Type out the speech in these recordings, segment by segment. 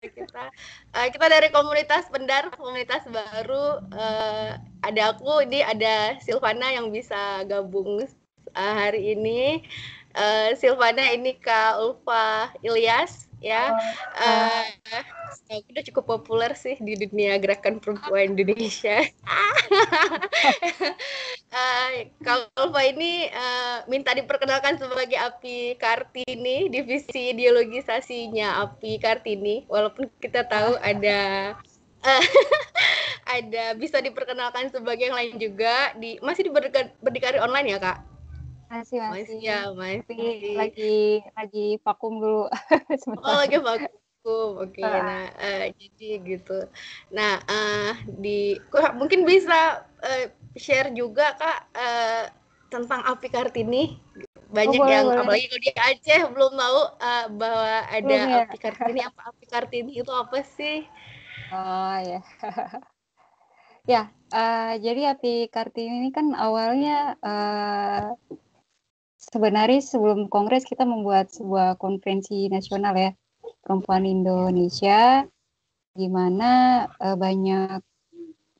Kita dari komunitas Pendar, komunitas baru. Ada aku, ini ada Silvana yang bisa gabung hari ini. Silvana ini Kak Ulfa Ilyas ya. Uh, udah cukup populer sih di dunia gerakan perempuan Indonesia. Kalau Ulfa ini minta diperkenalkan sebagai Api Kartini, divisi ideologisasinya Api Kartini. Walaupun kita tahu ada ada bisa diperkenalkan sebagai yang lain juga masih berdikari online ya kak? Masih ya masih. Tapi lagi vakum dulu Oh sebentar. lagi vakum, oke. Nah jadi gitu. Nah mungkin bisa share juga kak tentang Api Kartini. Banyak yang Boleh. apalagi kalau di Aceh belum tahu bahwa ada Belum ya? Api Kartini. Apa Api Kartini itu apa sih? Oh ya. Ya, jadi Api Kartini ini kan awalnya sebenarnya sebelum Kongres kita membuat sebuah konferensi nasional ya, Perempuan Indonesia, di mana banyak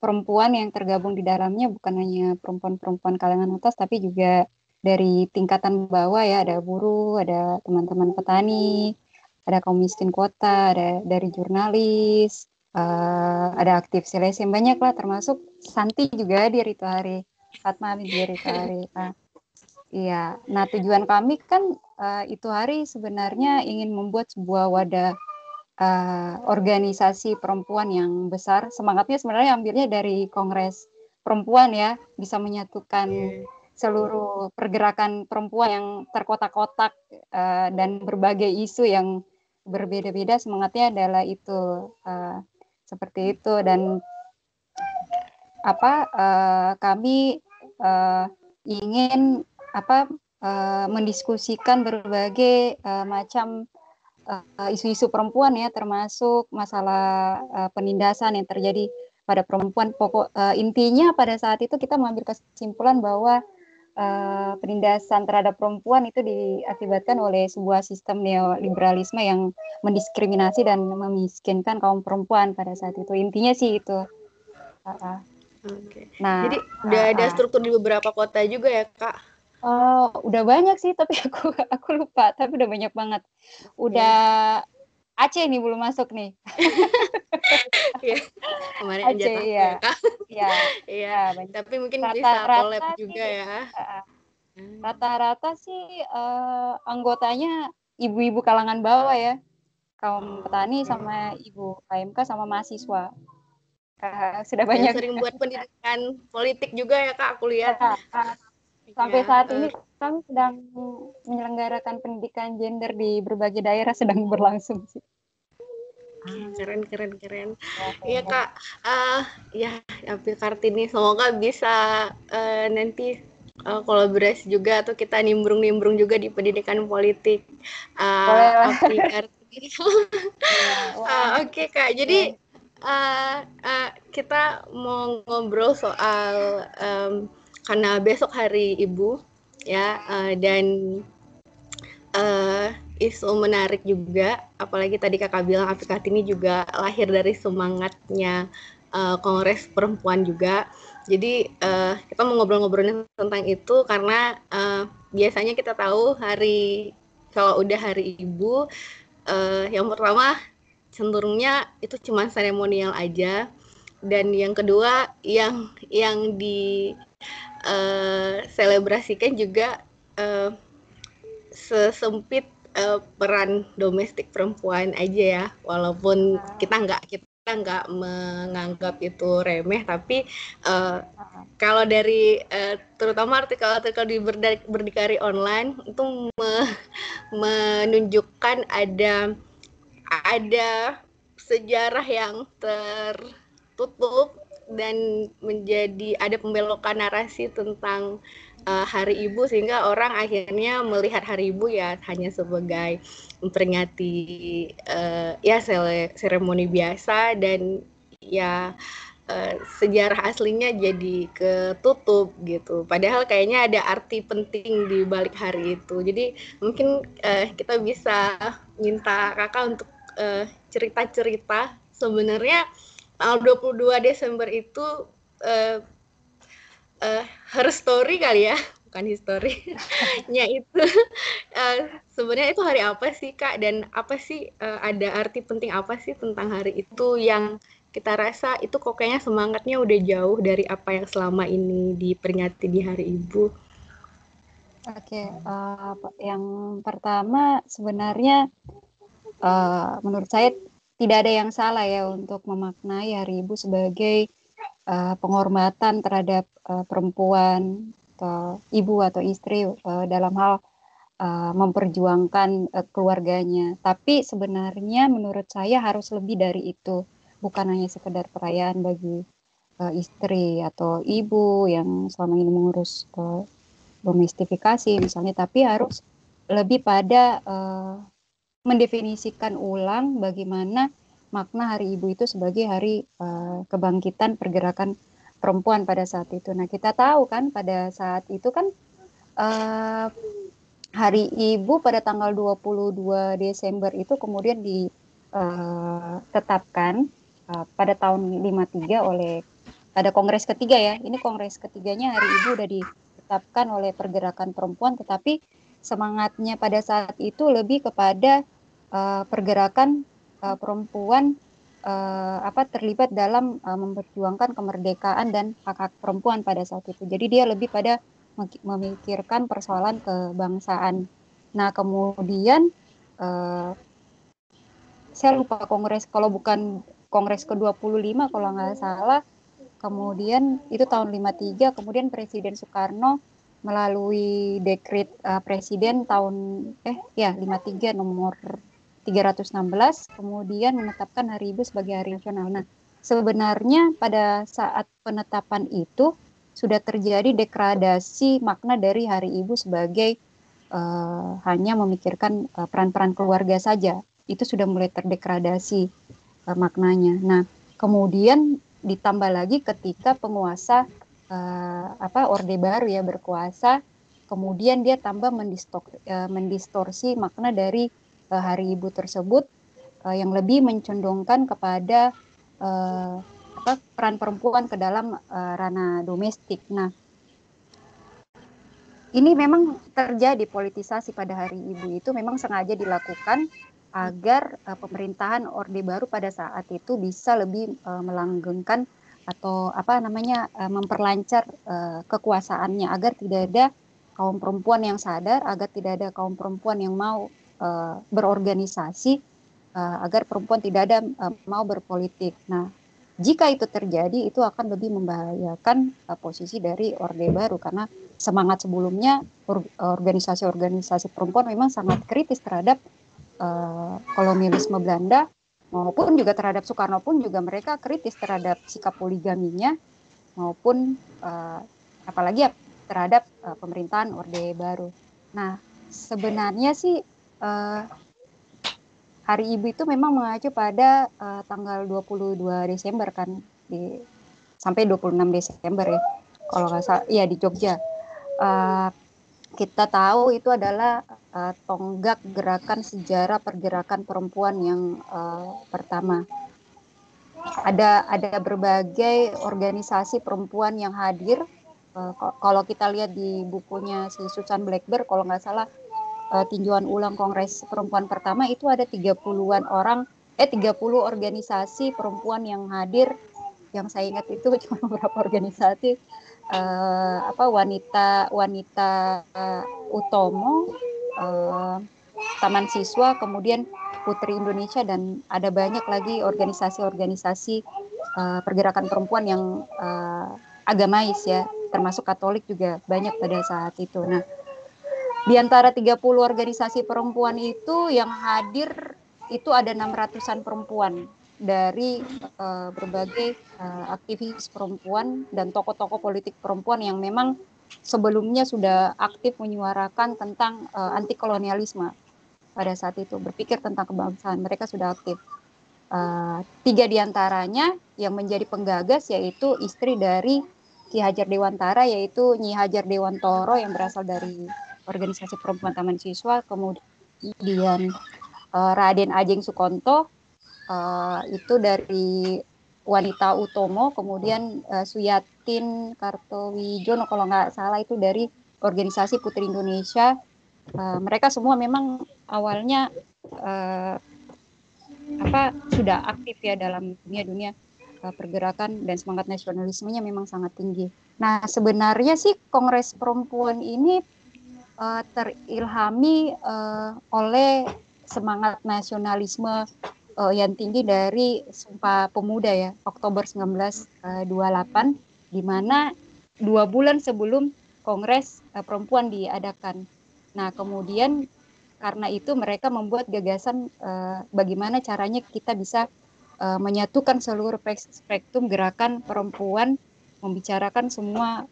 perempuan yang tergabung di dalamnya bukan hanya perempuan-perempuan kalangan atas, tapi juga dari tingkatan bawah ya, ada buruh, ada teman-teman petani, ada kaum miskin kota, ada dari jurnalis, ada aktif LSM, banyak lah, termasuk Santi juga di Rito Hari, Fatma di Rito Hari. Iya, nah tujuan kami kan itu hari sebenarnya ingin membuat sebuah wadah organisasi perempuan yang besar. Semangatnya sebenarnya ambilnya dari Kongres Perempuan ya, bisa menyatukan seluruh pergerakan perempuan yang terkotak-kotak dan berbagai isu yang berbeda-beda. Semangatnya adalah itu seperti itu. Dan kami ingin mendiskusikan berbagai macam isu-isu perempuan ya, termasuk masalah penindasan yang terjadi pada perempuan. Intinya pada saat itu kita mengambil kesimpulan bahwa penindasan terhadap perempuan itu diakibatkan oleh sebuah sistem neoliberalisme yang mendiskriminasi dan memiskinkan kaum perempuan pada saat itu. Intinya sih itu. Okay. Nah, jadi udah ada struktur di beberapa kota juga ya kak? Udah banyak sih, tapi aku lupa. Tapi udah banyak banget. Udah Aceh nih belum masuk nih. Iya, kemarin Aceh jatahku ya. ya kak. Iya. Iya, Banyak. tapi mungkin bisa Rata-rata collab sih, juga ya. rata-rata sih anggotanya ibu-ibu kalangan bawah ya, kaum petani sama ibu KMK sama mahasiswa. Sudah Yang banyak. sering buat pendidikan politik juga ya kak, aku lihat. Sampai Ya, saat ini kami sedang menyelenggarakan pendidikan gender di berbagai daerah, sedang berlangsung sih. Keren. Iya kak, ya Api Kartini semoga bisa nanti kolaborasi juga atau kita nimbrung juga di pendidikan politik. Api Kartini. Oke kak, jadi kita mau ngobrol soal karena besok hari ibu ya, dan isu menarik juga, apalagi tadi kakak bilang Api Kartini juga lahir dari semangatnya Kongres Perempuan juga. Jadi kita mau ngobrol-ngobrolin tentang itu karena biasanya kita tahu kalau udah hari ibu, yang pertama cenderungnya itu cuma seremonial aja, dan yang kedua yang di selebrasikan juga sesempit peran domestik perempuan aja ya, walaupun kita nggak menganggap itu remeh, tapi kalau dari terutama artikel-artikel di Berdikari Online itu menunjukkan ada sejarah yang tertutup dan ada pembelokan narasi tentang Hari Ibu, sehingga orang akhirnya melihat Hari Ibu ya hanya sebagai memperingati ya seremoni biasa, dan ya sejarah aslinya jadi ketutup gitu. Padahal kayaknya ada arti penting di balik hari itu. Jadi mungkin kita bisa minta kakak untuk cerita-cerita. Sebenarnya tanggal 22 Desember itu her story kali ya, bukan history-nya itu. Sebenarnya itu hari apa sih Kak? Dan apa sih ada arti penting apa sih tentang hari itu yang kita rasa itu kok kayaknya semangatnya udah jauh dari apa yang selama ini diperingati di Hari Ibu. Oke, yang pertama sebenarnya menurut saya tidak ada yang salah ya untuk memaknai Hari Ibu sebagai penghormatan terhadap perempuan atau ibu atau istri dalam hal memperjuangkan keluarganya. Tapi sebenarnya menurut saya harus lebih dari itu, bukan hanya sekedar perayaan bagi istri atau ibu yang selama ini mengurus domestifikasi misalnya, tapi harus lebih pada mendefinisikan ulang bagaimana makna Hari Ibu itu sebagai hari kebangkitan pergerakan perempuan pada saat itu. Nah, kita tahu kan pada saat itu kan Hari Ibu pada tanggal 22 Desember itu kemudian ditetapkan pada tahun 53 oleh pada Kongres ketiga ya. Ini Kongres ketiganya Hari Ibu udah ditetapkan oleh pergerakan perempuan, tetapi semangatnya pada saat itu lebih kepada pergerakan perempuan terlibat dalam memperjuangkan kemerdekaan dan hak-hak perempuan pada saat itu. Jadi dia lebih pada memikirkan persoalan kebangsaan. Nah, kemudian saya lupa kongres, kalau bukan kongres ke-25 kalau nggak salah, kemudian itu tahun 53, kemudian Presiden Soekarno melalui dekret Presiden tahun 53 nomor 316 kemudian menetapkan Hari Ibu sebagai hari nasional. Nah, sebenarnya pada saat penetapan itu sudah terjadi degradasi makna dari Hari Ibu sebagai hanya memikirkan peran-peran keluarga saja. Itu sudah mulai terdegradasi maknanya. Nah, kemudian ditambah lagi ketika penguasa Orde Baru ya berkuasa, kemudian dia tambah mendistorsi makna dari Hari Ibu tersebut yang lebih mencondongkan kepada peran perempuan ke dalam ranah domestik. Nah, ini memang terjadi politisasi pada Hari Ibu itu memang sengaja dilakukan agar pemerintahan Orde Baru pada saat itu bisa lebih melanggengkan atau memperlancar kekuasaannya agar tidak ada kaum perempuan yang sadar, agar tidak ada kaum perempuan yang mau berorganisasi, agar perempuan tidak ada mau berpolitik. Nah, jika itu terjadi, itu akan lebih membahayakan posisi dari Orde Baru karena semangat sebelumnya organisasi-organisasi perempuan memang sangat kritis terhadap kolonialisme Belanda maupun juga terhadap Soekarno pun juga mereka kritis terhadap sikap poligaminya maupun apalagi terhadap pemerintahan Orde Baru. Nah, sebenarnya sih Hari Ibu itu memang mengacu pada tanggal 22 Desember kan sampai 26 Desember ya. Kalau nggak salah ya di Jogja. Kita tahu itu adalah tonggak gerakan sejarah pergerakan perempuan yang pertama. Ada berbagai organisasi perempuan yang hadir. Kalau kita lihat di bukunya si Susan Blackburn, kalau nggak salah tinjauan ulang Kongres Perempuan pertama itu ada 30-an orang, 30 organisasi perempuan yang hadir. Yang saya ingat itu cuma beberapa organisasi, wanita Utomo, Taman Siswa, kemudian Putri Indonesia, dan ada banyak lagi organisasi-organisasi pergerakan perempuan yang agamais ya, termasuk Katolik juga banyak pada saat itu. Nah, di antara 30 organisasi perempuan itu yang hadir itu ada 600-an perempuan dari berbagai aktivis perempuan dan tokoh-tokoh politik perempuan yang memang sebelumnya sudah aktif menyuarakan tentang anti kolonialisme pada saat itu, berpikir tentang kebangsaan. Mereka sudah aktif. 3 diantaranya yang menjadi penggagas yaitu istri dari Ki Hajar Dewantara, yaitu Nyi Hajar Dewantoro yang berasal dari organisasi perempuan Taman Siswa, kemudian Raden Ajeng Sukonto, itu dari Wanita Utomo, kemudian Suyatin Kartowijono kalau nggak salah itu dari organisasi Putri Indonesia. Mereka semua memang awalnya sudah aktif ya dalam dunia pergerakan, dan semangat nasionalismenya memang sangat tinggi. Nah, sebenarnya sih Kongres Perempuan ini terilhami oleh semangat nasionalisme yang tinggi dari Sumpah Pemuda ya, Oktober 1928, di mana 2 bulan sebelum Kongres Perempuan diadakan. Nah, kemudian karena itu mereka membuat gagasan bagaimana caranya kita bisa menyatukan seluruh spektrum gerakan perempuan, membicarakan semua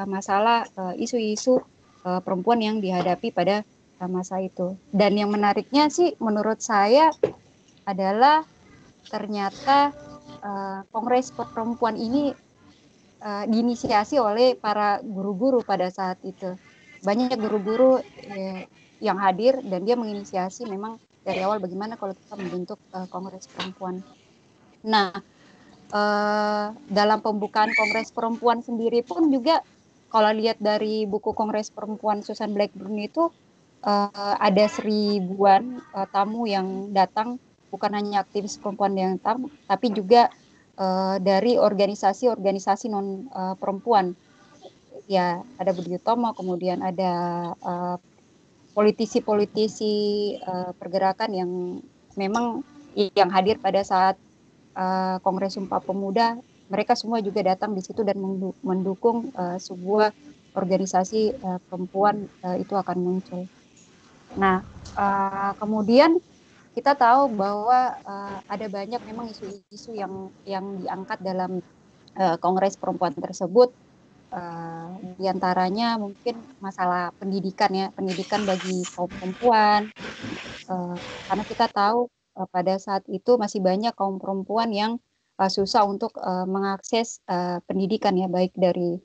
masalah isu-isu perempuan yang dihadapi pada masa itu. Dan yang menariknya sih menurut saya adalah ternyata Kongres Perempuan ini diinisiasi oleh para guru-guru pada saat itu. Banyak guru-guru yang hadir, dan dia menginisiasi memang dari awal bagaimana kalau kita membentuk Kongres Perempuan. Nah, dalam pembukaan Kongres Perempuan sendiri pun juga kalau lihat dari buku Kongres Perempuan Susan Blackburn itu ada 1000-an tamu yang datang, bukan hanya aktivis perempuan yang datang, tapi juga dari organisasi-organisasi non perempuan. Ya, ada Budi Utomo, kemudian ada politisi-politisi pergerakan yang memang yang hadir pada saat Kongres Sumpah Pemuda. Mereka semua juga datang di situ dan mendukung sebuah organisasi perempuan itu akan muncul. Nah, kemudian kita tahu bahwa ada banyak memang isu-isu yang diangkat dalam Kongres Perempuan tersebut. Di antaranya mungkin masalah pendidikan ya, pendidikan bagi kaum perempuan. Karena kita tahu pada saat itu masih banyak kaum perempuan yang susah untuk mengakses pendidikan ya, baik dari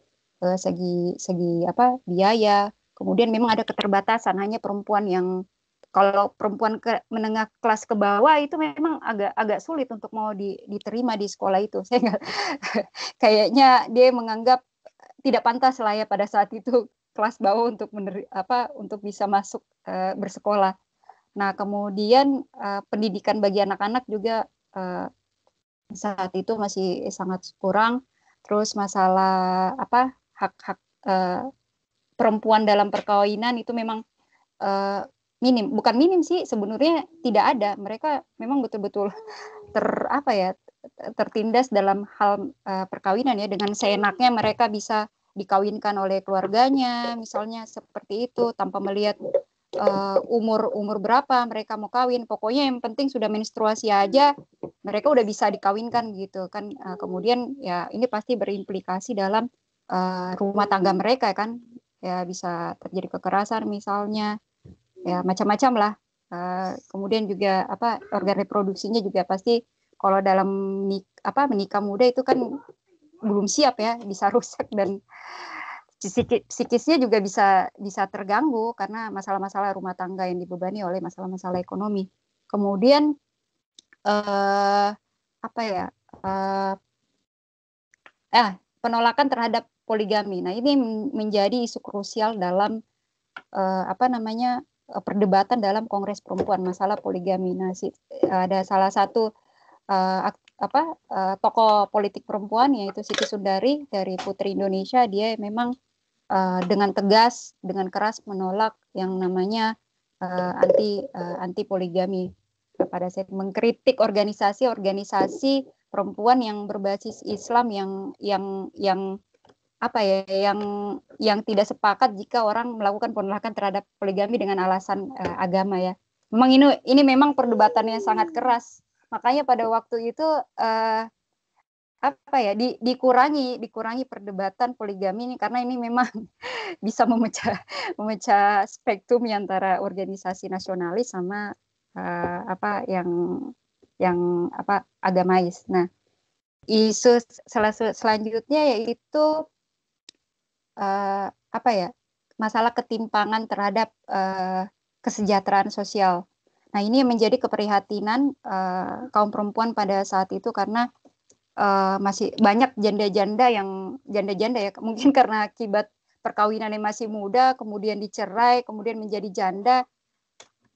segi biaya. Kemudian memang ada keterbatasan, hanya perempuan yang, kalau perempuan menengah kelas ke bawah itu memang agak sulit untuk mau diterima di sekolah itu. Saya kayaknya dia menganggap tidak pantas lah ya pada saat itu kelas bawah untuk bisa masuk bersekolah. Nah, kemudian pendidikan bagi anak-anak juga saat itu masih sangat kurang. Terus masalah hak-hak perempuan dalam perkawinan itu memang minim. Bukan minim sih, sebenarnya tidak ada. Mereka memang betul-betul tertindas dalam hal perkawinan ya, dengan seenaknya mereka bisa dikawinkan oleh keluarganya, misalnya seperti itu, tanpa melihat umur berapa mereka mau kawin. Pokoknya yang penting sudah menstruasi aja mereka udah bisa dikawinkan gitu kan. Kemudian ya ini pasti berimplikasi dalam rumah tangga mereka kan, ya bisa terjadi kekerasan misalnya, ya macam-macam lah. Kemudian juga organ reproduksinya juga pasti kalau dalam menikah muda itu kan belum siap ya, bisa rusak, dan psikisnya juga bisa terganggu karena masalah-masalah rumah tangga yang dibebani oleh masalah-masalah ekonomi. Kemudian penolakan terhadap poligami. Nah, ini menjadi isu krusial dalam perdebatan dalam Kongres Perempuan, masalah poligami. Nah, ada salah satu tokoh politik perempuan yaitu Siti Sundari dari Putri Indonesia. Dia memang dengan tegas, dengan keras menolak yang namanya anti poligami. Pada saat mengkritik organisasi perempuan yang berbasis Islam yang tidak sepakat jika orang melakukan penolakan terhadap poligami dengan alasan agama ya. Memang ini memang perdebatan yang sangat keras. Makanya pada waktu itu dikurangi perdebatan poligami ini, karena ini memang bisa memecah spektrum antara organisasi nasionalis sama yang agamais. Nah, isu selanjutnya yaitu masalah ketimpangan terhadap kesejahteraan sosial. Nah, ini yang menjadi keprihatinan kaum perempuan pada saat itu karena masih banyak janda-janda ya, mungkin karena akibat perkawinan yang masih muda, kemudian dicerai, kemudian menjadi janda,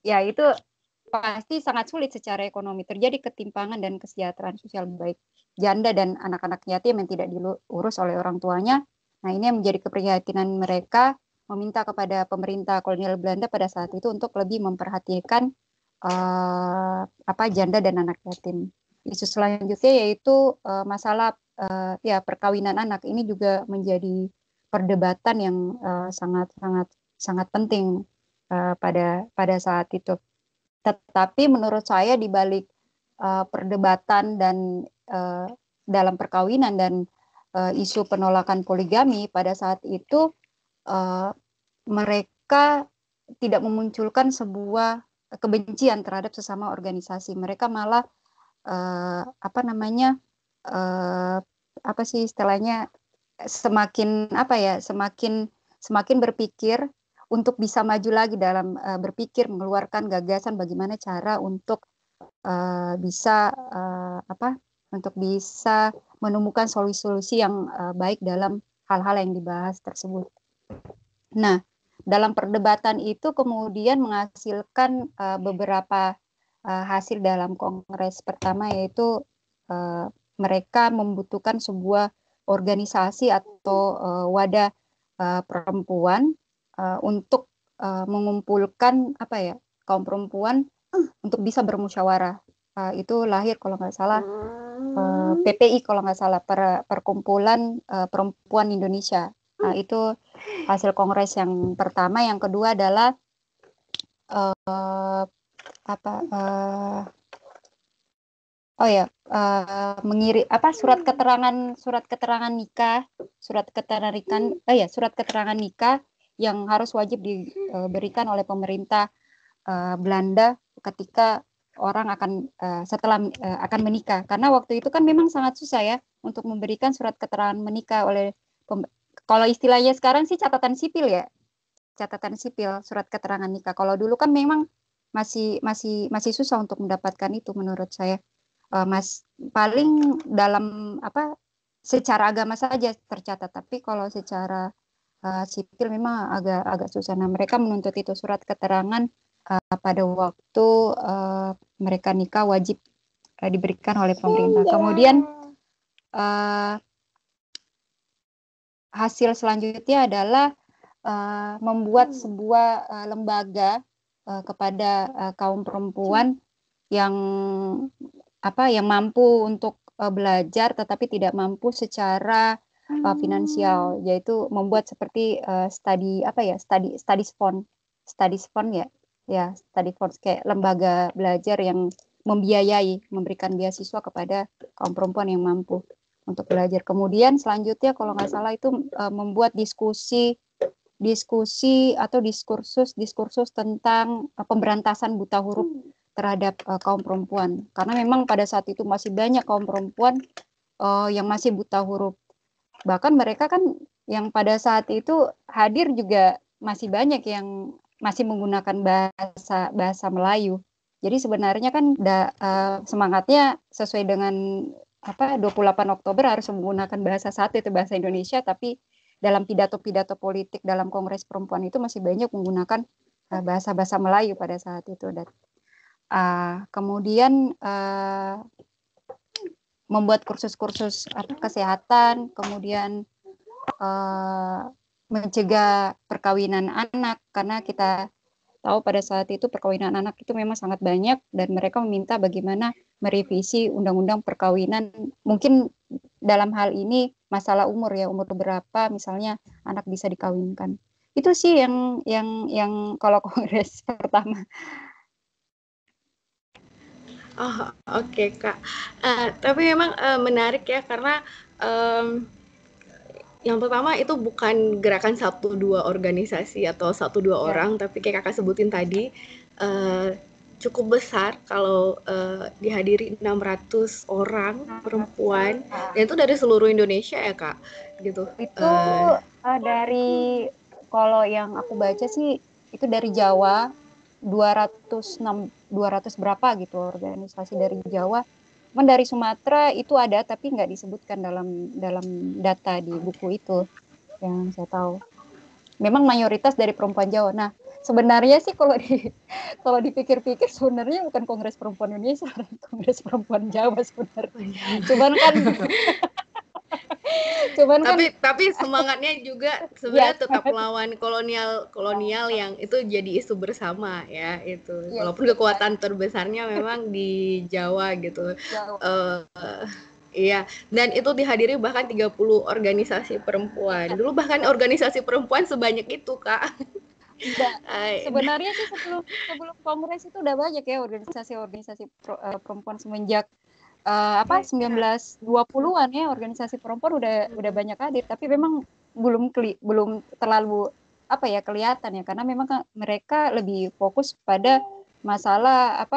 ya itu pasti sangat sulit secara ekonomi. Terjadi ketimpangan dan kesejahteraan sosial baik janda dan anak-anak yatim yang tidak diurus oleh orang tuanya. Nah, ini yang menjadi keprihatinan mereka, meminta kepada pemerintah kolonial Belanda pada saat itu untuk lebih memperhatikan janda dan anak yatim. Isu selanjutnya yaitu masalah ya perkawinan anak. Ini juga menjadi perdebatan yang sangat penting pada saat itu. Tetapi menurut saya di balik perdebatan dan dalam perkawinan dan isu penolakan poligami pada saat itu mereka tidak memunculkan sebuah kebencian terhadap sesama organisasi. Mereka malah apa sih istilahnya, semakin berpikir untuk bisa maju lagi dalam berpikir mengeluarkan gagasan bagaimana cara untuk bisa menemukan solusi-solusi yang baik dalam hal-hal yang dibahas tersebut. Nah, dalam perdebatan itu kemudian menghasilkan beberapa hasil dalam kongres pertama, yaitu mereka membutuhkan sebuah organisasi atau wadah perempuan untuk mengumpulkan kaum perempuan untuk bisa bermusyawarah. Itu lahir kalau nggak salah PPI kalau nggak salah, Perkumpulan Perempuan Indonesia. Nah, itu hasil kongres yang pertama. Yang kedua adalah mengirim surat keterangan nikah yang harus wajib diberikan oleh pemerintah Belanda ketika orang akan menikah, karena waktu itu kan memang sangat susah ya untuk memberikan surat keterangan menikah oleh kalau istilahnya sekarang sih catatan sipil, surat keterangan nikah. Kalau dulu kan memang masih susah untuk mendapatkan itu menurut saya. Paling dalam secara agama saja tercatat, tapi kalau secara sipil memang agak susah. Nah, mereka menuntut itu surat keterangan pada waktu mereka nikah wajib diberikan oleh pemerintah. Kemudian hasil selanjutnya adalah membuat sebuah lembaga kepada kaum perempuan yang mampu untuk belajar tetapi tidak mampu secara finansial, yaitu membuat seperti study fund kayak lembaga belajar yang memberikan beasiswa kepada kaum perempuan yang mampu untuk belajar. Kemudian selanjutnya kalau nggak salah itu membuat diskusi atau diskursus tentang pemberantasan buta huruf terhadap kaum perempuan, karena memang pada saat itu masih banyak kaum perempuan yang masih buta huruf. Bahkan mereka kan yang pada saat itu hadir juga masih banyak yang masih menggunakan bahasa Melayu. Jadi sebenarnya kan semangatnya sesuai dengan 28 Oktober harus menggunakan bahasa satu, itu bahasa Indonesia, tapi dalam pidato-pidato politik dalam Kongres Perempuan itu masih banyak menggunakan bahasa-bahasa Melayu pada saat itu. Dan kemudian membuat kursus-kursus kesehatan, kemudian mencegah perkawinan anak, karena kita tahu pada saat itu perkawinan anak itu memang sangat banyak, dan mereka meminta bagaimana merevisi undang-undang perkawinan. Mungkin dalam hal ini masalah umur berapa misalnya anak bisa dikawinkan. Itu sih yang kalau kongres pertama. Oh, oke, Kak. Tapi memang menarik ya, karena yang pertama itu bukan gerakan 1-2 organisasi atau 1-2 orang, tapi kayak Kakak sebutin tadi cukup besar kalau dihadiri 600 orang perempuan, dan itu dari seluruh Indonesia ya, Kak, gitu. Itu dari, kalau yang aku baca sih itu dari Jawa, 200 berapa gitu organisasi dari Jawa. Cuman dari Sumatera itu ada tapi nggak disebutkan dalam data di buku itu yang saya tahu. Memang mayoritas dari perempuan Jawa. Nah, sebenarnya sih kalau dipikir-pikir sebenarnya bukan Kongres Perempuan Indonesia, Kongres Perempuan Jawa sebenarnya. Cuman kan tapi semangatnya juga ya sebenarnya tetap melawan kolonial yang itu jadi isu bersama ya itu. ya, Walaupun kekuatan terbesarnya memang di Jawa gitu. Jawa. Iya, dan itu dihadiri bahkan 30 organisasi perempuan. Dulu bahkan organisasi perempuan sebanyak itu, Kak. Enggak. Sebenarnya sih sebelum kongres itu udah banyak ya organisasi-organisasi perempuan semenjak 1920-an ya, organisasi perempuan udah banyak hadir, tapi memang belum terlalu kelihatan ya, karena memang mereka lebih fokus pada masalah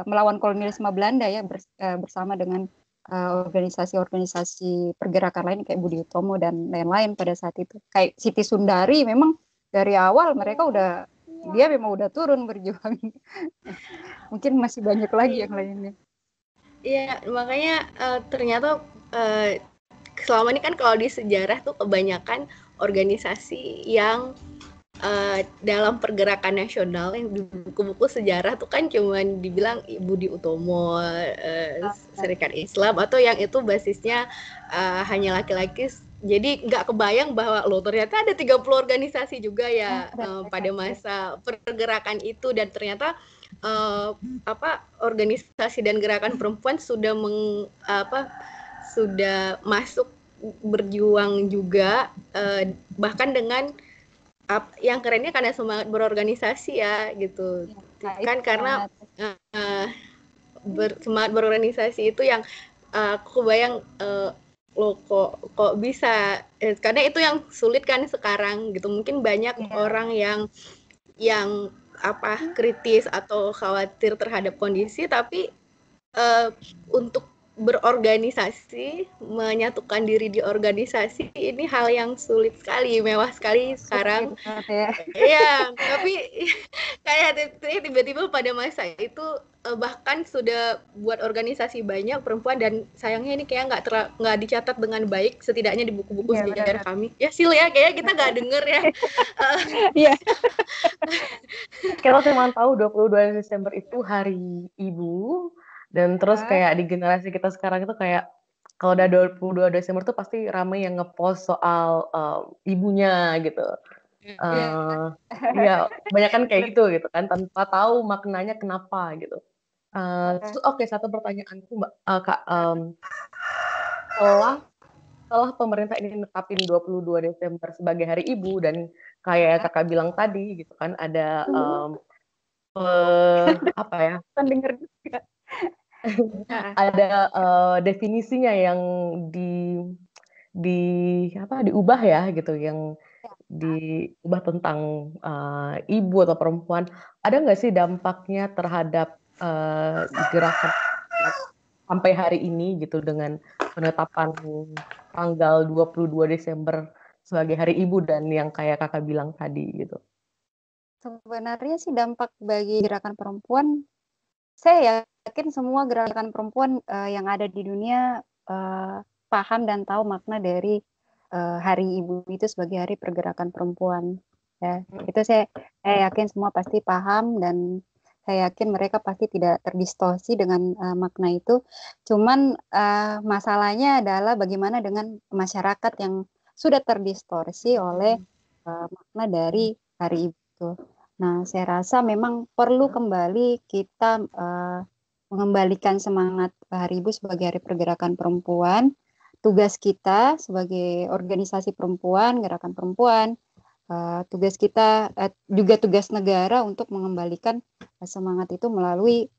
melawan kolonialisme Belanda ya, bersama dengan organisasi-organisasi pergerakan lain kayak Budi Utomo dan lain-lain pada saat itu. Kayak Siti Sundari memang dari awal dia memang udah turun berjuang. Mungkin masih banyak lagi yang lainnya. Iya, makanya ternyata selama ini kan kalau di sejarah tuh kebanyakan organisasi yang dalam pergerakan nasional yang di buku-buku sejarah tuh kan cuman dibilang Budi Utomo, Serikat Islam, atau yang itu basisnya hanya laki-laki. Jadi nggak kebayang bahwa loh ternyata ada 30 organisasi juga ya pada masa pergerakan itu, dan ternyata organisasi dan gerakan perempuan sudah masuk berjuang juga, bahkan dengan yang kerennya karena semangat berorganisasi ya gitu. Kan karena semangat berorganisasi itu yang aku bayang lo kok bisa, karena itu yang sulit kan sekarang gitu. Mungkin banyak orang yang kritis atau khawatir terhadap kondisi, tapi untuk berorganisasi, menyatukan diri di organisasi, ini hal yang sulit sekali, mewah sekali sekarang. Iya, tapi kayak tiba-tiba pada masa itu bahkan sudah buat organisasi banyak perempuan, dan sayangnya ini kayak nggak dicatat dengan baik, setidaknya di buku-buku sejarah kami. Ya Sil ya, kayaknya kita nggak denger ya. Iya. Kita cuma tahu 22 Desember itu Hari Ibu, dan terus kayak di generasi kita sekarang itu kayak kalau udah 22 Desember tuh pasti ramai yang ngepost soal ibunya gitu. Ya banyak kan kayak gitu kan, tanpa tahu maknanya kenapa gitu. Oke, satu pertanyaanku Mbak, Kak, setelah pemerintah ini netapin 22 Desember sebagai Hari Ibu, dan kayak kakak bilang tadi gitu kan, ada Dengar juga. ada definisinya yang diubah ya gitu, yang diubah tentang ibu atau perempuan. Ada nggak sih dampaknya terhadap gerakan sampai hari ini gitu, dengan penetapan tanggal 22 Desember sebagai Hari Ibu dan yang kayak kakak bilang tadi gitu? Sebenarnya sih dampak bagi gerakan perempuan, saya yakin semua gerakan perempuan yang ada di dunia paham dan tahu makna dari Hari Ibu itu sebagai hari pergerakan perempuan. Ya, itu saya yakin semua pasti paham, dan saya yakin mereka pasti tidak terdistorsi dengan makna itu. Cuman masalahnya adalah bagaimana dengan masyarakat yang sudah terdistorsi oleh makna dari Hari Ibu. Nah, saya rasa memang perlu kembali kita mengembalikan semangat Hari Ibu sebagai hari pergerakan perempuan. Tugas kita sebagai organisasi perempuan, gerakan perempuan, tugas kita juga tugas negara untuk mengembalikan semangat itu melalui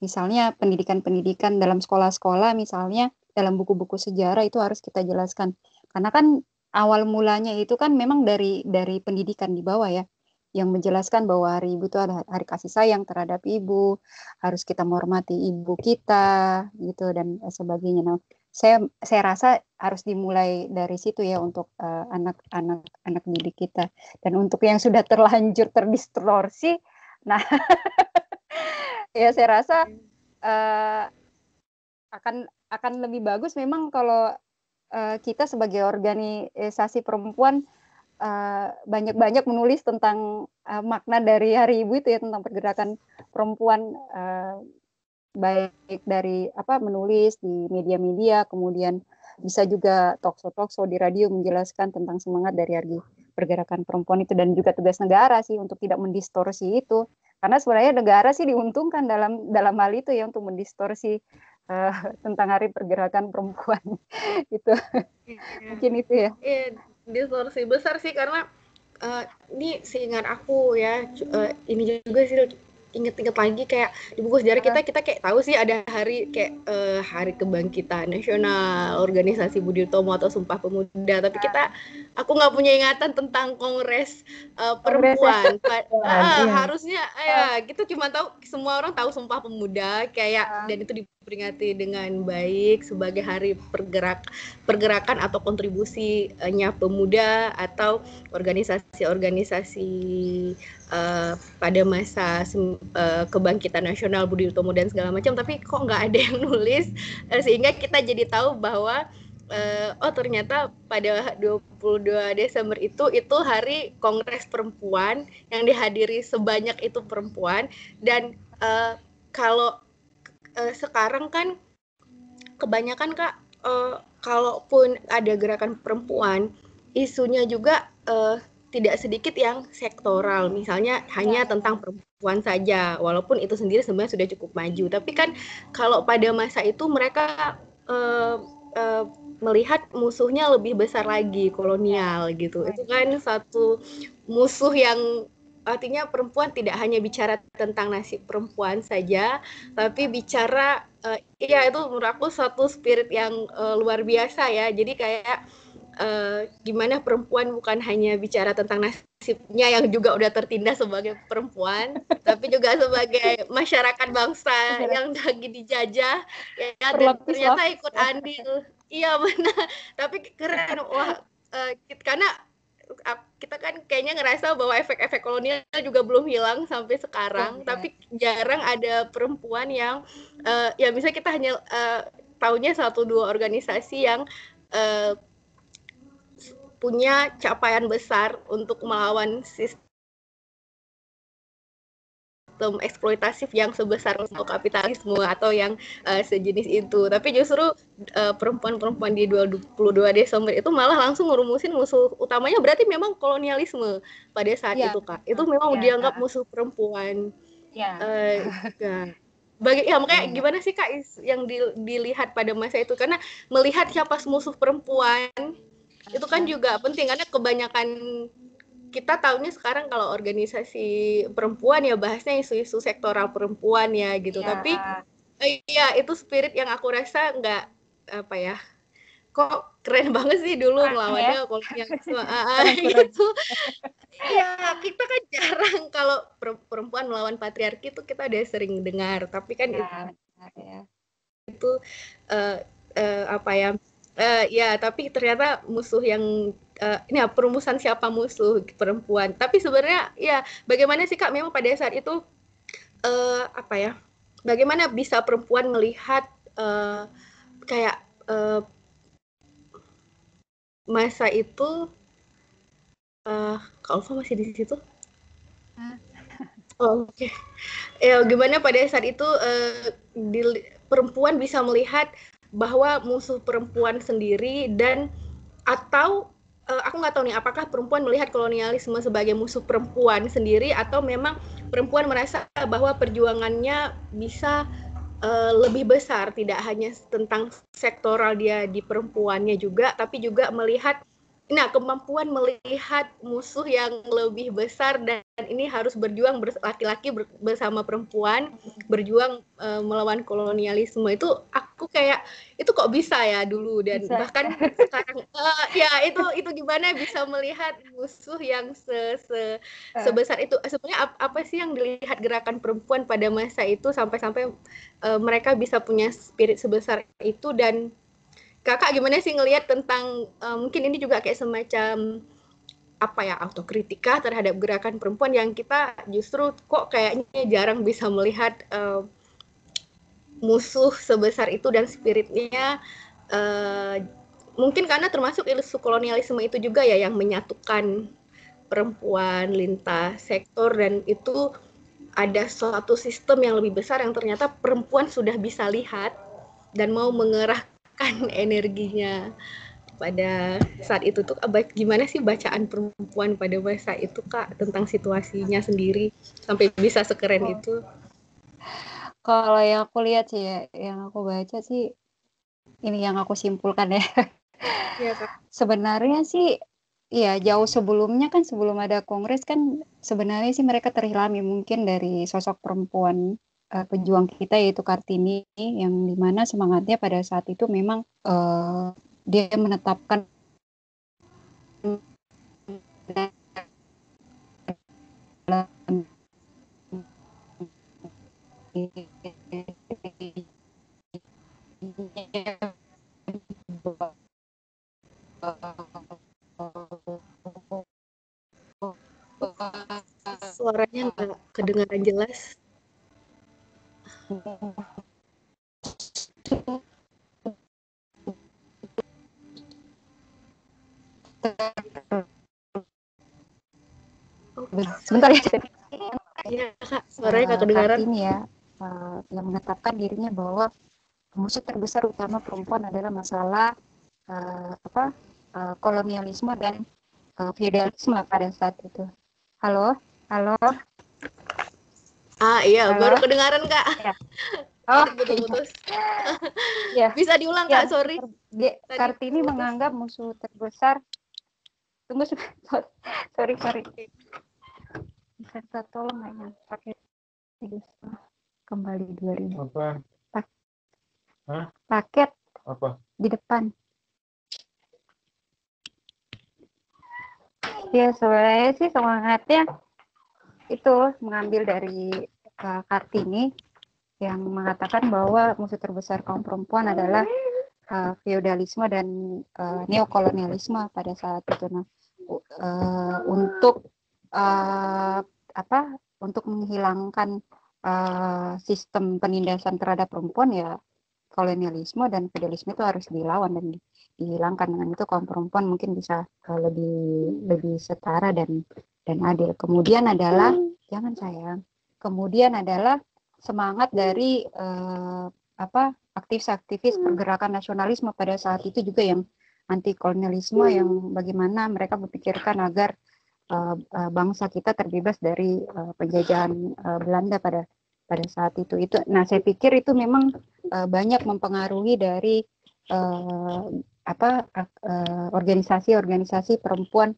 misalnya pendidikan-pendidikan dalam sekolah-sekolah, misalnya dalam buku-buku sejarah itu harus kita jelaskan. Karena kan awal mulanya itu kan memang dari pendidikan di bawah ya, yang menjelaskan bahwa Hari Ibu itu adalah hari kasih sayang terhadap ibu, harus kita menghormati ibu kita gitu dan sebagainya. Nah, saya rasa harus dimulai dari situ ya untuk anak didik kita. Dan untuk yang sudah terlanjur terdistorsi, Nah, ya saya rasa akan lebih bagus memang kalau kita sebagai organisasi perempuan banyak-banyak menulis tentang makna dari Hari Ibu itu ya, tentang pergerakan perempuan, baik dari menulis di media-media, kemudian bisa juga talkshow di radio menjelaskan tentang semangat dari Hari Pergerakan Perempuan itu, dan juga tugas negara sih untuk tidak mendistorsi itu. Karena sebenarnya negara sih diuntungkan dalam hal itu ya, untuk mendistorsi tentang Hari Pergerakan Perempuan itu. Mungkin itu ya. Distorsi besar sih, karena ini seingat aku ya, ini juga sih inget-inget lagi kayak di buku sejarah kita kayak tahu sih ada hari kayak Hari Kebangkitan Nasional, Organisasi Budi Utomo atau Sumpah Pemuda, tapi aku nggak punya ingatan tentang Kongres Perempuan. Harusnya kita cuma tahu, semua orang tahu Sumpah Pemuda kayak, dan itu diperingati dengan baik sebagai hari pergerakan atau kontribusinya pemuda atau organisasi-organisasi pada masa kebangkitan nasional Budi Utomo dan segala macam, tapi kok nggak ada yang nulis, sehingga kita jadi tahu bahwa ternyata pada 22 Desember itu hari Kongres Perempuan yang dihadiri sebanyak itu perempuan. Dan kalau sekarang kan kebanyakan Kak, kalaupun ada gerakan perempuan, isunya juga tidak sedikit yang sektoral, misalnya hanya tentang perempuan saja, walaupun itu sendiri sebenarnya sudah cukup maju. Tapi kan kalau pada masa itu mereka melihat musuhnya lebih besar lagi, kolonial gitu. Itu kan satu musuh yang artinya perempuan tidak hanya bicara tentang nasib perempuan saja, tapi bicara itu menurut aku satu spirit yang luar biasa ya. Jadi kayak gimana perempuan bukan hanya bicara tentang nasibnya yang juga udah tertindas sebagai perempuan, tapi juga sebagai masyarakat bangsa yang lagi dijajah ya, dan ternyata ikut andil. Iya benar, tapi keren. Wah, karena kita kan kayaknya ngerasa bahwa efek-efek kolonial juga belum hilang sampai sekarang, tapi jarang ada perempuan yang ya misalnya kita hanya tahunya 1-2 organisasi yang punya capaian besar untuk melawan sistem eksploitatif yang sebesar untuk kapitalisme atau yang sejenis itu. Tapi justru perempuan-perempuan di 22 Desember itu malah langsung ngerumusin musuh utamanya, berarti memang kolonialisme pada saat itu Kak. Itu memang dianggap musuh perempuan. Makanya gimana sih Kak yang dilihat pada masa itu, karena melihat siapa musuh perempuan itu kan juga penting, karena kebanyakan kita tahunya sekarang kalau organisasi perempuan ya bahasnya isu-isu sektoral perempuan ya gitu. Tapi itu spirit yang aku rasa nggak kok keren banget sih dulu ngelawannya kolonialisme gitu. Ya kita kan jarang kalau perempuan melawan patriarki itu kita udah sering dengar, tapi kan itu tapi ternyata musuh yang ini perumusan siapa musuh perempuan. Tapi sebenarnya ya bagaimana sih Kak memang pada saat itu bagaimana bisa perempuan melihat kayak masa itu Kak Ulfa masih di situ? Oke. Ya gimana pada saat itu perempuan bisa melihat bahwa musuh perempuan sendiri, dan atau aku nggak tahu nih apakah perempuan melihat kolonialisme sebagai musuh perempuan sendiri, atau memang perempuan merasa bahwa perjuangannya bisa lebih besar, tidak hanya tentang sektoral dia di perempuannya juga, tapi juga melihat kemampuan melihat musuh yang lebih besar, dan ini harus berjuang laki-laki bersama perempuan berjuang melawan kolonialisme. Itu aku kayak itu kok bisa ya dulu, dan bahkan sekarang itu gimana bisa melihat musuh yang sebesar itu. Sebenarnya apa sih yang dilihat gerakan perempuan pada masa itu sampai mereka bisa punya spirit sebesar itu. Dan Kakak gimana sih ngelihat tentang mungkin ini juga kayak semacam autokritika terhadap gerakan perempuan yang kita justru kok kayaknya jarang bisa melihat musuh sebesar itu dan spiritnya, mungkin karena termasuk isu kolonialisme itu juga ya yang menyatukan perempuan lintas sektor, dan itu ada suatu sistem yang lebih besar yang ternyata perempuan sudah bisa lihat dan mau mengerahkan energinya pada saat itu tuh. Gimana sih bacaan perempuan pada masa itu, Kak, tentang situasinya sendiri sampai bisa sekeren itu? Kalau yang aku lihat sih ya, yang aku baca sih, ini yang aku simpulkan ya. Iya, Kak. Sebenarnya sih, ya jauh sebelumnya kan, sebelum ada kongres kan, sebenarnya sih mereka terhilami mungkin dari sosok perempuan pejuang kita, yaitu Kartini, yang dimana semangatnya pada saat itu memang dia menetapkan Suaranya nggak kedengaran jelas. Sebentar ya. Iya, Kak, suaranya nggak kedengaran. Kartini ya, yang menetapkan dirinya bahwa musuh terbesar utama perempuan adalah masalah kolonialisme dan feudalisme pada saat itu. Halo. Iya, Halo? baru kedengaran, Kak. Ya. Oh, putus-putus. Ya. Bisa diulang, Ya, Kak, sorry. Kartini menganggap musuh terbesar. Tunggu, sorry. Bisa tolong nggak ya pakai kembali 2000. Apa? Paket. Apa? Di depan. Ya, sebenarnya sih semangatnya itu mengambil dari Kartini yang mengatakan bahwa musuh terbesar kaum perempuan adalah feodalisme dan neokolonialisme pada saat itu. Nah, untuk menghilangkan sistem penindasan terhadap perempuan, ya kolonialisme dan feodalisme itu harus dilawan dan dihilangkan. Dengan itu kaum perempuan mungkin bisa lebih setara dan adil. Kemudian adalah semangat dari aktivis pergerakan nasionalisme pada saat itu juga yang anti kolonialisme, yang bagaimana mereka berpikirkan agar bangsa kita terbebas dari penjajahan Belanda pada saat itu. Nah, saya pikir itu memang banyak mempengaruhi dari organisasi-organisasi perempuan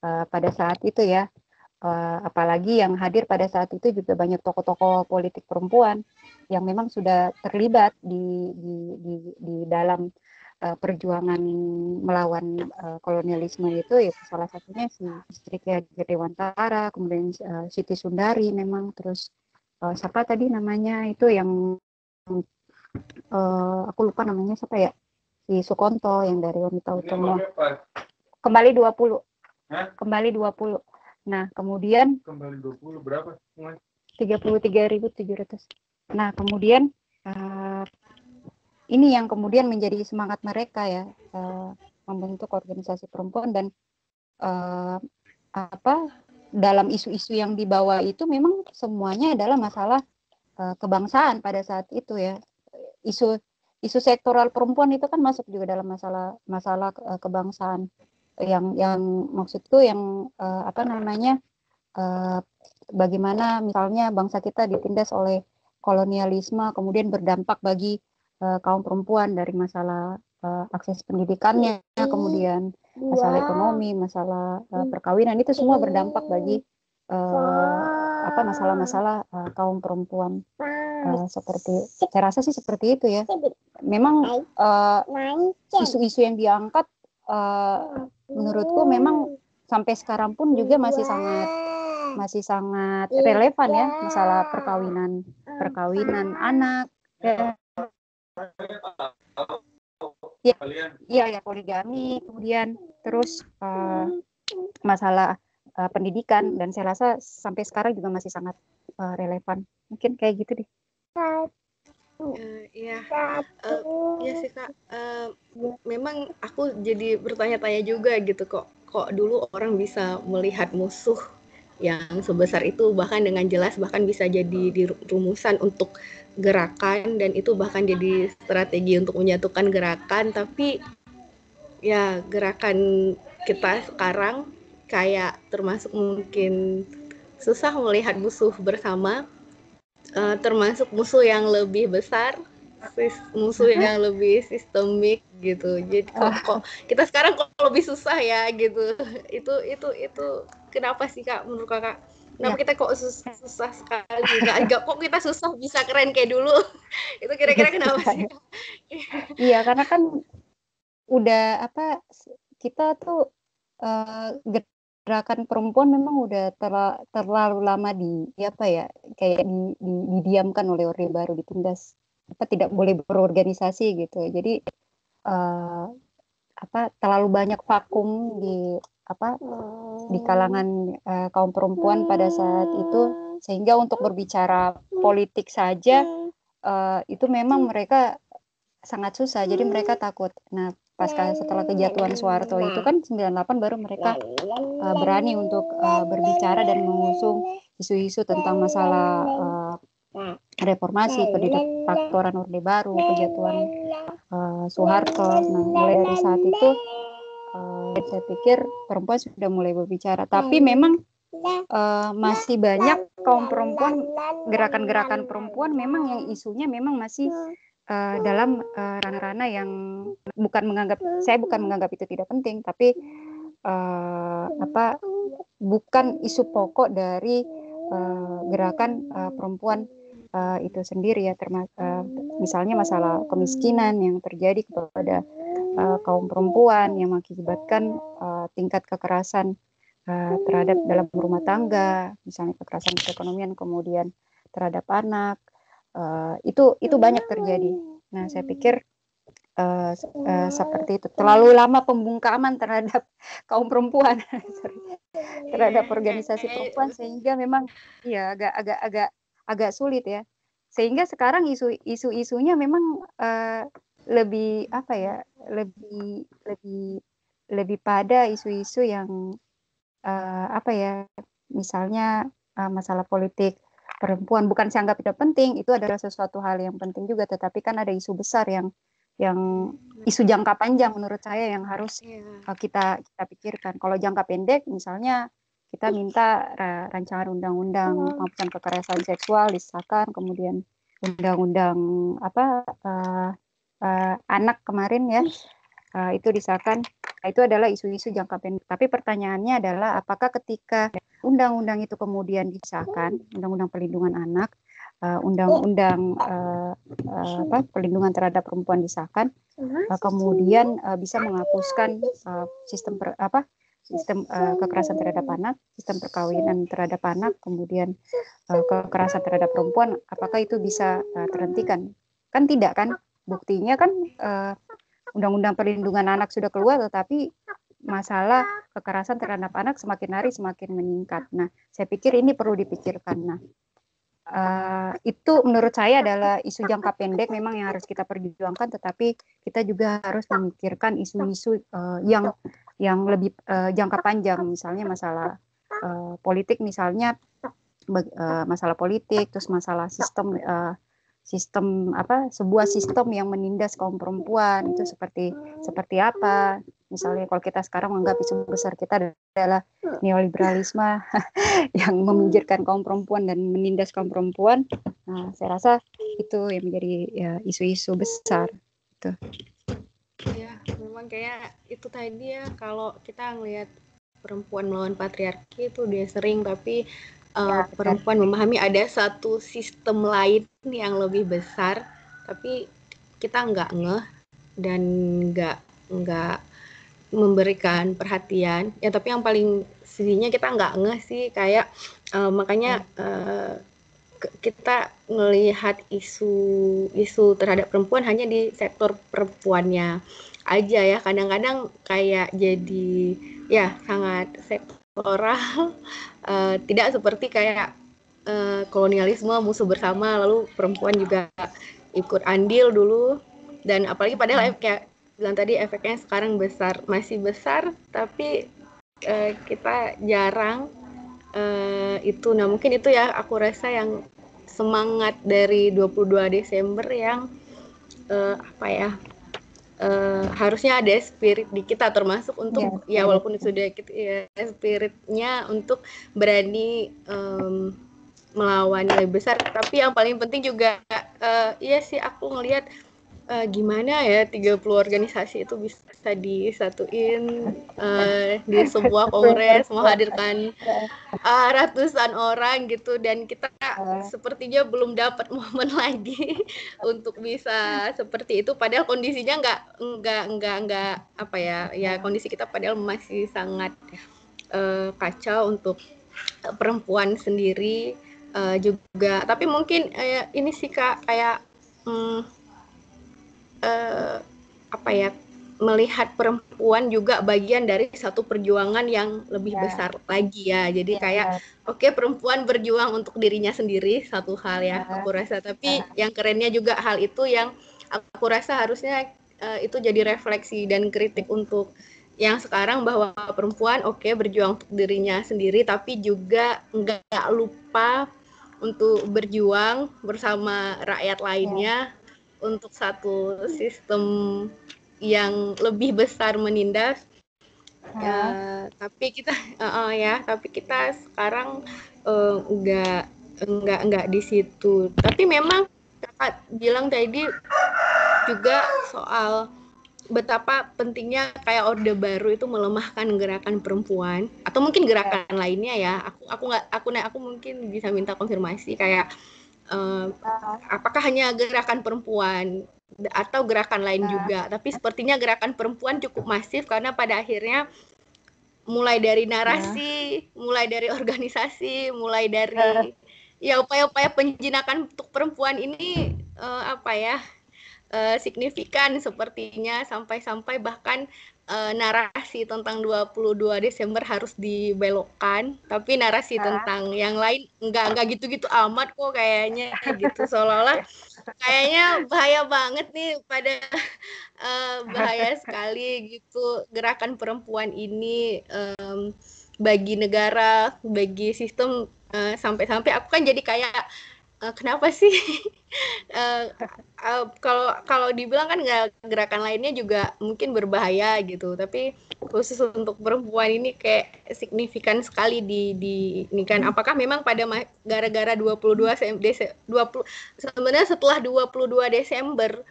pada saat itu ya. Apalagi yang hadir pada saat itu juga banyak tokoh-tokoh politik perempuan yang memang sudah terlibat di dalam perjuangan melawan kolonialisme itu, ya salah satunya si istrinya Dewantara, kemudian Siti Sundari memang, terus siapa tadi namanya itu yang aku lupa namanya siapa ya, si Sukonto yang dari Wanita Utomo. Kembali 20. Nah, kemudian kembali 20 berapa? 33.700. Nah, kemudian ini yang kemudian menjadi semangat mereka ya, membentuk organisasi perempuan. Dan dalam isu-isu yang dibawa itu memang semuanya adalah masalah kebangsaan pada saat itu ya. Isu sektoral perempuan itu kan masuk juga dalam masalah kebangsaan. Yang maksudku yang bagaimana misalnya bangsa kita ditindas oleh kolonialisme, kemudian berdampak bagi kaum perempuan dari masalah akses pendidikannya, kemudian masalah ekonomi, masalah perkawinan, itu semua berdampak bagi masalah-masalah kaum perempuan. Saya rasa sih seperti itu ya. Memang isu-isu yang diangkat menurutku memang sampai sekarang pun juga masih sangat relevan ya, masalah perkawinan anak, ya poligami, kemudian terus masalah pendidikan, dan saya rasa sampai sekarang juga masih sangat relevan. Mungkin kayak gitu deh. Iya, iya sih Kak. Memang aku jadi bertanya-tanya juga gitu, kok dulu orang bisa melihat musuh yang sebesar itu bahkan dengan jelas, bahkan bisa jadi rumusan untuk gerakan, dan itu bahkan jadi strategi untuk menyatukan gerakan. Tapi ya gerakan kita sekarang kayak termasuk mungkin susah melihat musuh bersama, termasuk musuh yang lebih besar, musuh yang lebih sistemik gitu. Jadi kok kita sekarang kok lebih susah ya gitu. Itu kenapa sih Kak, menurut Kakak? Kenapa Ya. kita kok susah sekali? Nggak kok kita susah bisa keren kayak dulu. Itu kira-kira kenapa sih Kak? Iya, karena kan udah kita tuh gerakan perempuan memang udah terlalu lama kayak didiamkan oleh Orde Baru, ditindas, tidak boleh berorganisasi gitu. Jadi terlalu banyak vakum di kalangan kaum perempuan pada saat itu, sehingga untuk berbicara politik saja itu memang mereka sangat susah. Jadi mereka takut. Nah, setelah kejatuhan Soeharto itu kan 98 baru mereka berani untuk berbicara dan mengusung isu-isu tentang masalah reformasi, pendiktatoran Orde Baru, kejatuhan Soeharto. Nah, mulai dari saat itu saya pikir perempuan sudah mulai berbicara. Tapi memang masih banyak kaum perempuan, gerakan-gerakan perempuan memang yang isunya memang masih dalam ranah-ranah yang saya bukan menganggap itu tidak penting, tapi bukan isu pokok dari gerakan perempuan itu sendiri ya, misalnya masalah kemiskinan yang terjadi kepada kaum perempuan yang mengakibatkan tingkat kekerasan terhadap dalam rumah tangga, misalnya kekerasan perekonomian, kemudian terhadap anak, itu banyak terjadi. Nah, saya pikir seperti itu. Terlalu lama pembungkaman terhadap kaum perempuan, terhadap organisasi perempuan, sehingga memang ya agak sulit ya. Sehingga sekarang isu-isunya memang lebih lebih pada isu-isu yang misalnya masalah politik perempuan. Bukan saya anggap tidak penting, itu adalah sesuatu hal yang penting juga, tetapi kan ada isu besar yang isu jangka panjang menurut saya yang harus kita pikirkan. Kalau jangka pendek misalnya kita minta rancangan undang-undang penghapusan kekerasan seksual disahkan, kemudian undang-undang anak kemarin ya itu disahkan. Itu adalah isu-isu jangka pendek. Tapi pertanyaannya adalah apakah ketika undang-undang itu kemudian disahkan, undang-undang perlindungan anak, undang-undang perlindungan terhadap perempuan disahkan, kemudian bisa menghapuskan sistem kekerasan terhadap anak, sistem perkawinan terhadap anak, kemudian kekerasan terhadap perempuan, apakah itu bisa terhentikan? Kan tidak kan? Buktinya kan undang-undang perlindungan anak sudah keluar, tetapi masalah kekerasan terhadap anak semakin hari semakin meningkat. Nah, saya pikir ini perlu dipikirkan. Nah, itu menurut saya adalah isu jangka pendek memang yang harus kita perjuangkan, tetapi kita juga harus memikirkan isu-isu yang lebih jangka panjang, misalnya masalah politik, misalnya masalah politik, terus masalah sebuah sistem yang menindas kaum perempuan itu seperti apa. Misalnya kalau kita sekarang menganggap isu besar kita adalah neoliberalisme yang meminggirkan kaum perempuan dan menindas kaum perempuan. Nah, saya rasa itu yang menjadi isu-isu besar. Itu. Ya, memang kayak itu tadi ya, kalau kita ngelihat perempuan melawan patriarki itu dia sering, tapi perempuan memahami ada satu sistem lain yang lebih besar, tapi kita nggak ngeh dan nggak memberikan perhatian ya. Tapi yang paling sedihnya kita nggak ngeh sih, kayak makanya kita ngelihat isu terhadap perempuan hanya di sektor perempuannya aja ya. Kadang-kadang kayak jadi ya sangat elektoral, tidak seperti kayak kolonialisme, musuh bersama, lalu perempuan juga ikut andil dulu, dan apalagi padahal kayak bilang tadi efeknya sekarang masih besar, tapi kita jarang itu. Nah mungkin itu ya aku rasa yang semangat dari 22 Desember yang harusnya ada spirit di kita, termasuk untuk ya walaupun sudah ya, spiritnya untuk berani melawan nilai besar, tapi yang paling penting juga iya sih aku ngelihat gimana ya 30 organisasi itu bisa disatuin di sebuah kongres menghadirkan ratusan orang gitu, dan kita sepertinya belum dapat momen lagi untuk bisa seperti itu, padahal kondisinya nggak apa ya kondisi kita padahal masih sangat kacau untuk perempuan sendiri juga. Tapi mungkin ini sih Kak, kayak apa ya, melihat perempuan juga bagian dari satu perjuangan yang lebih besar lagi ya. Jadi kayak oke, perempuan berjuang untuk dirinya sendiri, satu hal ya aku rasa, tapi yang kerennya juga hal itu yang aku rasa harusnya itu jadi refleksi dan kritik untuk yang sekarang, bahwa perempuan berjuang untuk dirinya sendiri, tapi juga nggak lupa untuk berjuang bersama rakyat lainnya untuk satu sistem yang lebih besar menindas. Tapi kita sekarang nggak di situ. Tapi memang Kakak bilang tadi juga soal betapa pentingnya kayak Orde Baru itu melemahkan gerakan perempuan, atau mungkin gerakan lainnya ya. Aku mungkin bisa minta konfirmasi kayak apakah hanya gerakan perempuan atau gerakan lain juga. Tapi sepertinya gerakan perempuan cukup masif, karena pada akhirnya mulai dari narasi, mulai dari organisasi, mulai dari ya upaya-upaya penjinakan untuk perempuan ini signifikan sepertinya, sampai bahkan narasi tentang 22 Desember harus dibelokkan, tapi narasi tentang yang lain enggak gitu-gitu amat kok kayaknya gitu, seolah-olah kayaknya bahaya banget nih, pada bahaya sekali gitu gerakan perempuan ini bagi negara, bagi sistem, sampai-sampai aku kan jadi kayak kenapa sih kalau dibilang kan gerakan lainnya juga mungkin berbahaya gitu, tapi khusus untuk perempuan ini kayak signifikan sekali ini kan. Apakah memang gara-gara 22 sebenarnya setelah 22 Desember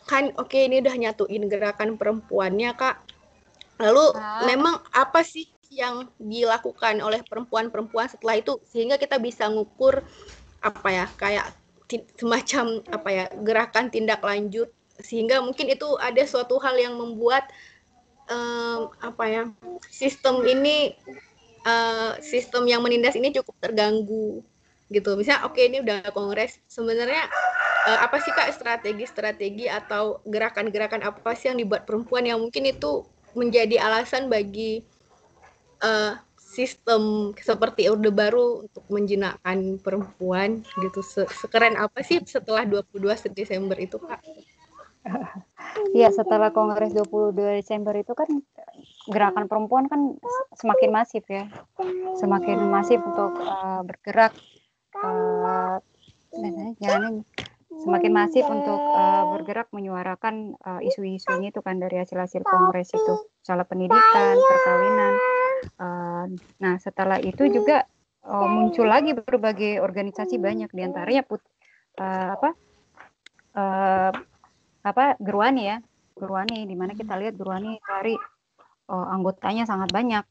kan ini udah nyatuin gerakan perempuannya Kak, lalu memang apa sih yang dilakukan oleh perempuan-perempuan setelah itu sehingga kita bisa ngukur kayak semacam gerakan tindak lanjut, sehingga mungkin itu ada suatu hal yang membuat sistem yang menindas ini cukup terganggu gitu. Misalnya ini udah kongres, sebenarnya apa sih Kak strategi atau gerakan-gerakan apa sih yang dibuat perempuan yang mungkin itu menjadi alasan bagi sistem seperti Orde Baru untuk menjinakkan perempuan gitu. Sekeren apa sih setelah 22 Desember itu Kak? Ya, setelah Kongres 22 Desember itu kan gerakan perempuan kan semakin masif ya. Semakin masif untuk bergerak, semakin masif untuk bergerak menyuarakan isu-isunya itu kan dari hasil-hasil Kongres itu, soal pendidikan, perkawinan. Nah, setelah itu juga muncul lagi berbagai organisasi, banyak diantaranya Gerwani, di mana kita lihat Gerwani dari anggotanya sangat banyak,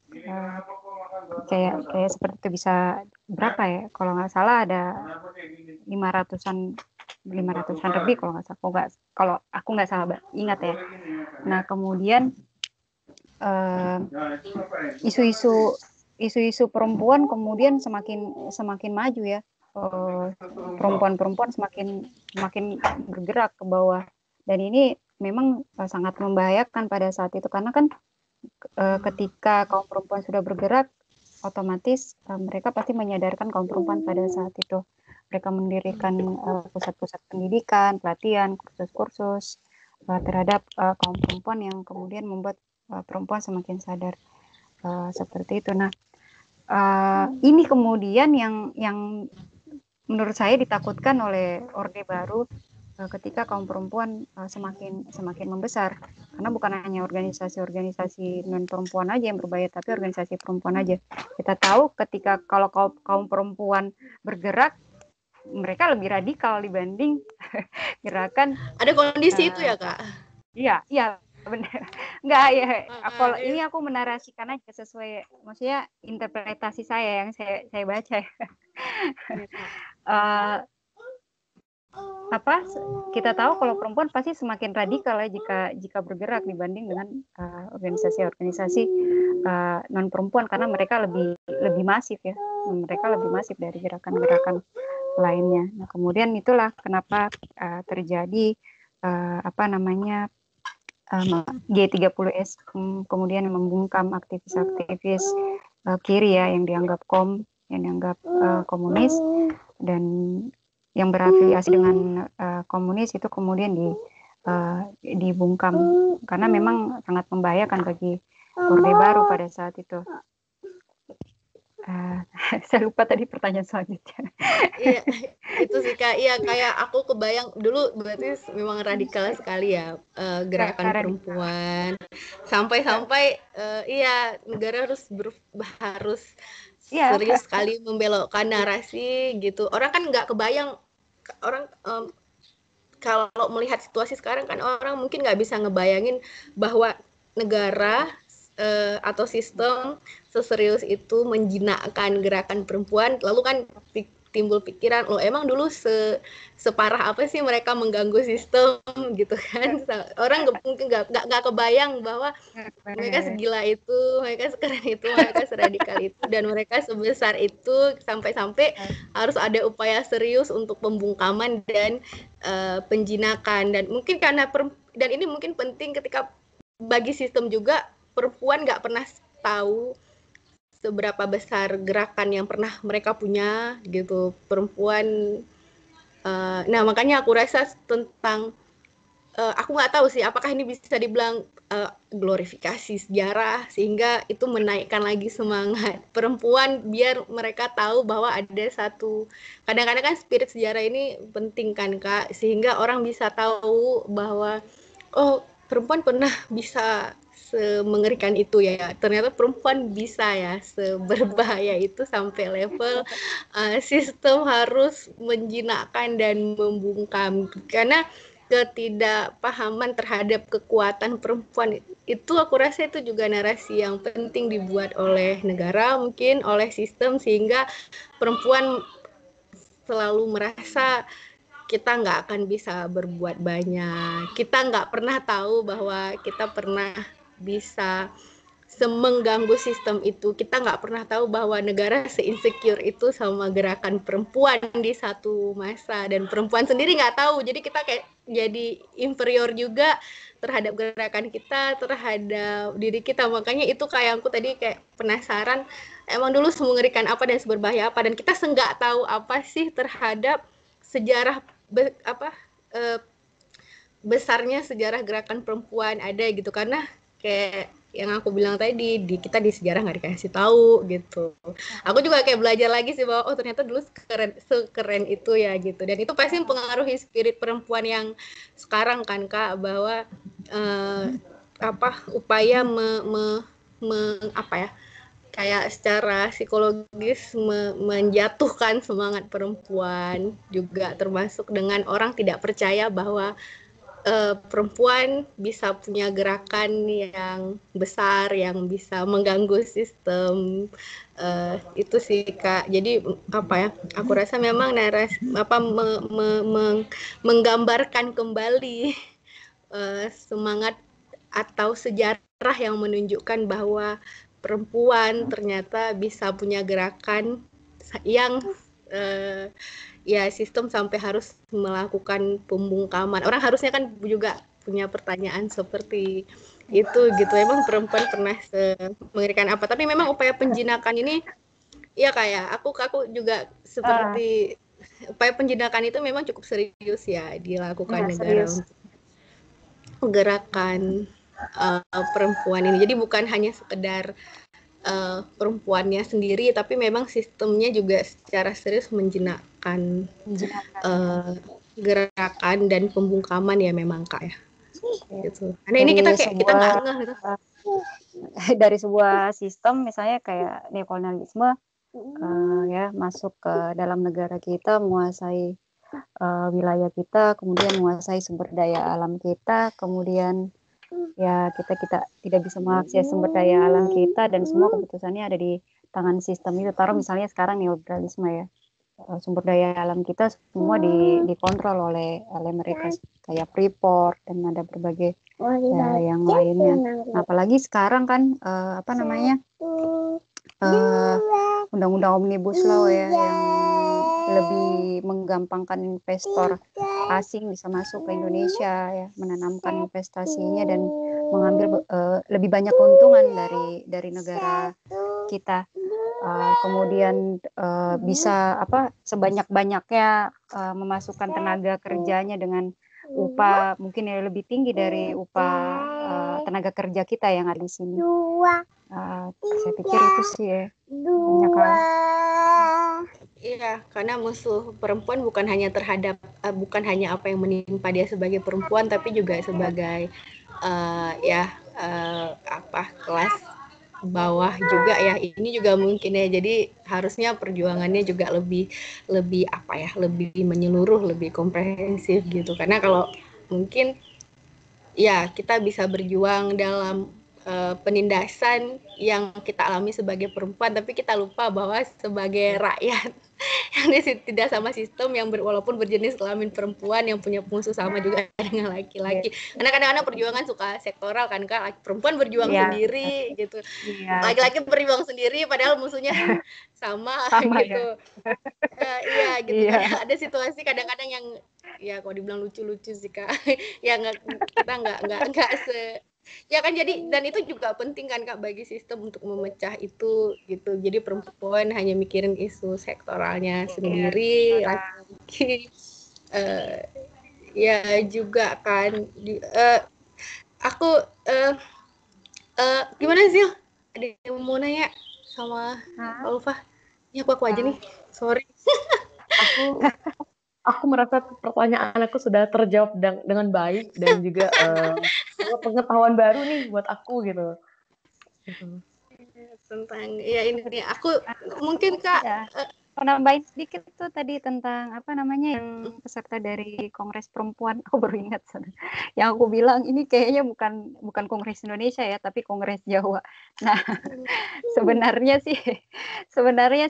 kayak seperti itu, bisa berapa ya, kalau nggak salah ada 500-an lebih kalau nggak salah, kalau aku nggak salah ingat ya. Nah, kemudian isu-isu perempuan kemudian semakin maju ya, perempuan semakin bergerak ke bawah, dan ini memang sangat membahayakan pada saat itu, karena kan ketika kaum perempuan sudah bergerak, otomatis mereka pasti menyadarkan kaum perempuan pada saat itu. Mereka mendirikan pusat-pusat pendidikan, pelatihan, kursus-kursus terhadap kaum perempuan yang kemudian membuat perempuan semakin sadar seperti itu. Nah, ini kemudian yang menurut saya ditakutkan oleh Orde Baru ketika kaum perempuan semakin membesar, karena bukan hanya organisasi-organisasi non perempuan aja yang berbahaya, tapi organisasi perempuan aja. Kita tahu ketika kalau kaum perempuan bergerak, mereka lebih radikal dibanding gerakan. Ada kondisi itu ya, Kak? Iya benar. Enggak ya, kalau ini aku menarasikan aja sesuai, maksudnya interpretasi saya yang saya baca ya. Kita tahu kalau perempuan pasti semakin radikal ya jika bergerak dibanding dengan organisasi-organisasi non perempuan, karena mereka lebih masif ya, mereka lebih masif dari gerakan-gerakan lainnya. Nah, kemudian itulah kenapa terjadi G30S kemudian membungkam aktivis-aktivis kiri ya yang dianggap komunis dan yang berafiliasi dengan komunis itu kemudian dibungkam karena memang sangat membahayakan bagi Orde Baru pada saat itu. Saya lupa tadi pertanyaan selanjutnya. Iya, itu sih Kak. Iya, kayak aku kebayang dulu berarti memang radikal sekali ya gerakan perempuan. Sampai-sampai iya negara harus serius sekali membelokkan narasi gitu. Orang kan nggak kebayang, orang kalau melihat situasi sekarang kan orang mungkin nggak bisa ngebayangin bahwa negara atau sistem seserius itu menjinakkan gerakan perempuan. Lalu kan timbul pikiran, loh emang dulu separah apa sih mereka mengganggu sistem gitu kan. Orang mungkin nggak kebayang bahwa mereka segila itu, mereka sekeren itu, mereka seradikal itu, dan mereka sebesar itu sampai-sampai harus ada upaya serius untuk pembungkaman dan penjinakan. Dan mungkin karena dan ini mungkin penting ketika bagi sistem juga, perempuan nggak pernah tahu seberapa besar gerakan yang pernah mereka punya gitu, perempuan. Nah makanya aku rasa tentang aku nggak tahu sih apakah ini bisa dibilang glorifikasi sejarah sehingga itu menaikkan lagi semangat perempuan biar mereka tahu bahwa ada satu, kadang-kadang kan spirit sejarah ini penting kan Kak, sehingga orang bisa tahu bahwa oh perempuan pernah bisa semengerikan itu ya, ternyata perempuan bisa ya seberbahaya itu sampai level sistem harus menjinakkan dan membungkam, karena ketidakpahaman terhadap kekuatan perempuan itu aku rasa itu juga narasi yang penting dibuat oleh negara, mungkin oleh sistem, sehingga perempuan selalu merasa kita nggak akan bisa berbuat banyak, kita nggak pernah tahu bahwa kita pernah bisa semengganggu sistem itu, kita nggak pernah tahu bahwa negara se-insecure itu sama gerakan perempuan di satu masa, dan perempuan sendiri nggak tahu, jadi kita kayak jadi inferior juga terhadap gerakan kita, terhadap diri kita. Makanya itu kayak aku tadi kayak penasaran, emang dulu semengerikan apa dan seberbahaya apa, dan kita nggak tahu apa sih terhadap sejarah besarnya sejarah gerakan perempuan ada gitu, karena kayak yang aku bilang tadi kita di sejarah nggak dikasih tahu gitu. Aku juga kayak belajar lagi sih bahwa oh ternyata dulu sekeren itu ya gitu, dan itu pasti mempengaruhi spirit perempuan yang sekarang kan Kak, bahwa upaya kayak secara psikologis menjatuhkan semangat perempuan, juga termasuk dengan orang tidak percaya bahwa perempuan bisa punya gerakan yang besar yang bisa mengganggu sistem. Itu sih Kak. Jadi aku rasa memang narasi menggambarkan kembali semangat atau sejarah yang menunjukkan bahwa perempuan ternyata bisa punya gerakan yang ya sistem sampai harus melakukan pembungkaman. Orang harusnya kan juga punya pertanyaan seperti itu gitu. Emang perempuan pernah mengerikan apa? Tapi memang upaya penjinakan ini ya kayak aku juga seperti upaya penjinakan itu memang cukup serius ya dilakukan negara serius. untuk menggerakkan perempuan ini. Jadi bukan hanya sekedar perempuannya sendiri, tapi memang sistemnya juga secara serius menjinakkan gerakan dan pembungkaman ya memang Kak ya. Gitu. Karena ini kita nggak ngeh gitu. Dari sebuah sistem misalnya kayak neokolonialisme ya masuk ke dalam negara kita, menguasai wilayah kita, kemudian menguasai sumber daya alam kita, kemudian ya kita tidak bisa mengakses sumber daya alam kita dan semua keputusannya ada di tangan sistem itu. Taruh misalnya sekarang neoliberalisme ya, sumber daya alam kita semua dikontrol oleh mereka kayak Freeport dan ada berbagai yang lainnya. Nah, apalagi sekarang kan undang-undang Omnibus Law ya yang lebih menggampangkan investor asing bisa masuk ke Indonesia ya, menanamkan investasinya dan mengambil lebih banyak keuntungan dari negara kita. Kemudian bisa sebanyak-banyaknya memasukkan tenaga kerjanya dengan upah mungkin ya lebih tinggi dari upah tenaga kerja kita yang ada di sini. Saya pikir itu sih ya. Banyak hal. Iya, karena musuh perempuan bukan hanya apa yang menimpa dia sebagai perempuan, tapi juga sebagai kelas bawah juga ya. Ini juga mungkin ya. Jadi harusnya perjuangannya juga lebih menyeluruh, lebih komprehensif gitu. Karena kalau mungkin ya kita bisa berjuang dalam penindasan yang kita alami sebagai perempuan, tapi kita lupa bahwa sebagai rakyat yang tidak sama sistem, yang walaupun berjenis kelamin perempuan, yang punya musuh sama juga dengan laki-laki. Karena kadang-kadang perjuangan suka sektoral kan Kak, perempuan berjuang sendiri gitu, laki-laki berjuang sendiri padahal musuhnya sama gitu. Iya gitu. Ada situasi kadang-kadang yang ya kalau dibilang lucu-lucu sih Kak, ya kita nggak ya kan. Jadi dan itu juga penting kan Kak bagi sistem untuk memecah itu gitu. Jadi perempuan hanya mikirin isu sektoralnya sendiri, laki-laki ya juga kan. Aku gimana sih? Ada yang mau nanya sama Kak Ulfa? Ya aku aja nih. Sorry. Aku merasa pertanyaan aku sudah terjawab dengan baik dan juga pengetahuan baru nih buat aku gitu. Tentang ya ini aku mungkin Kak nambahin sedikit tuh tadi tentang yang peserta dari Kongres Perempuan. Aku baru ingat yang aku bilang ini kayaknya bukan Kongres Indonesia ya, tapi Kongres Jawa. Nah, sebenarnya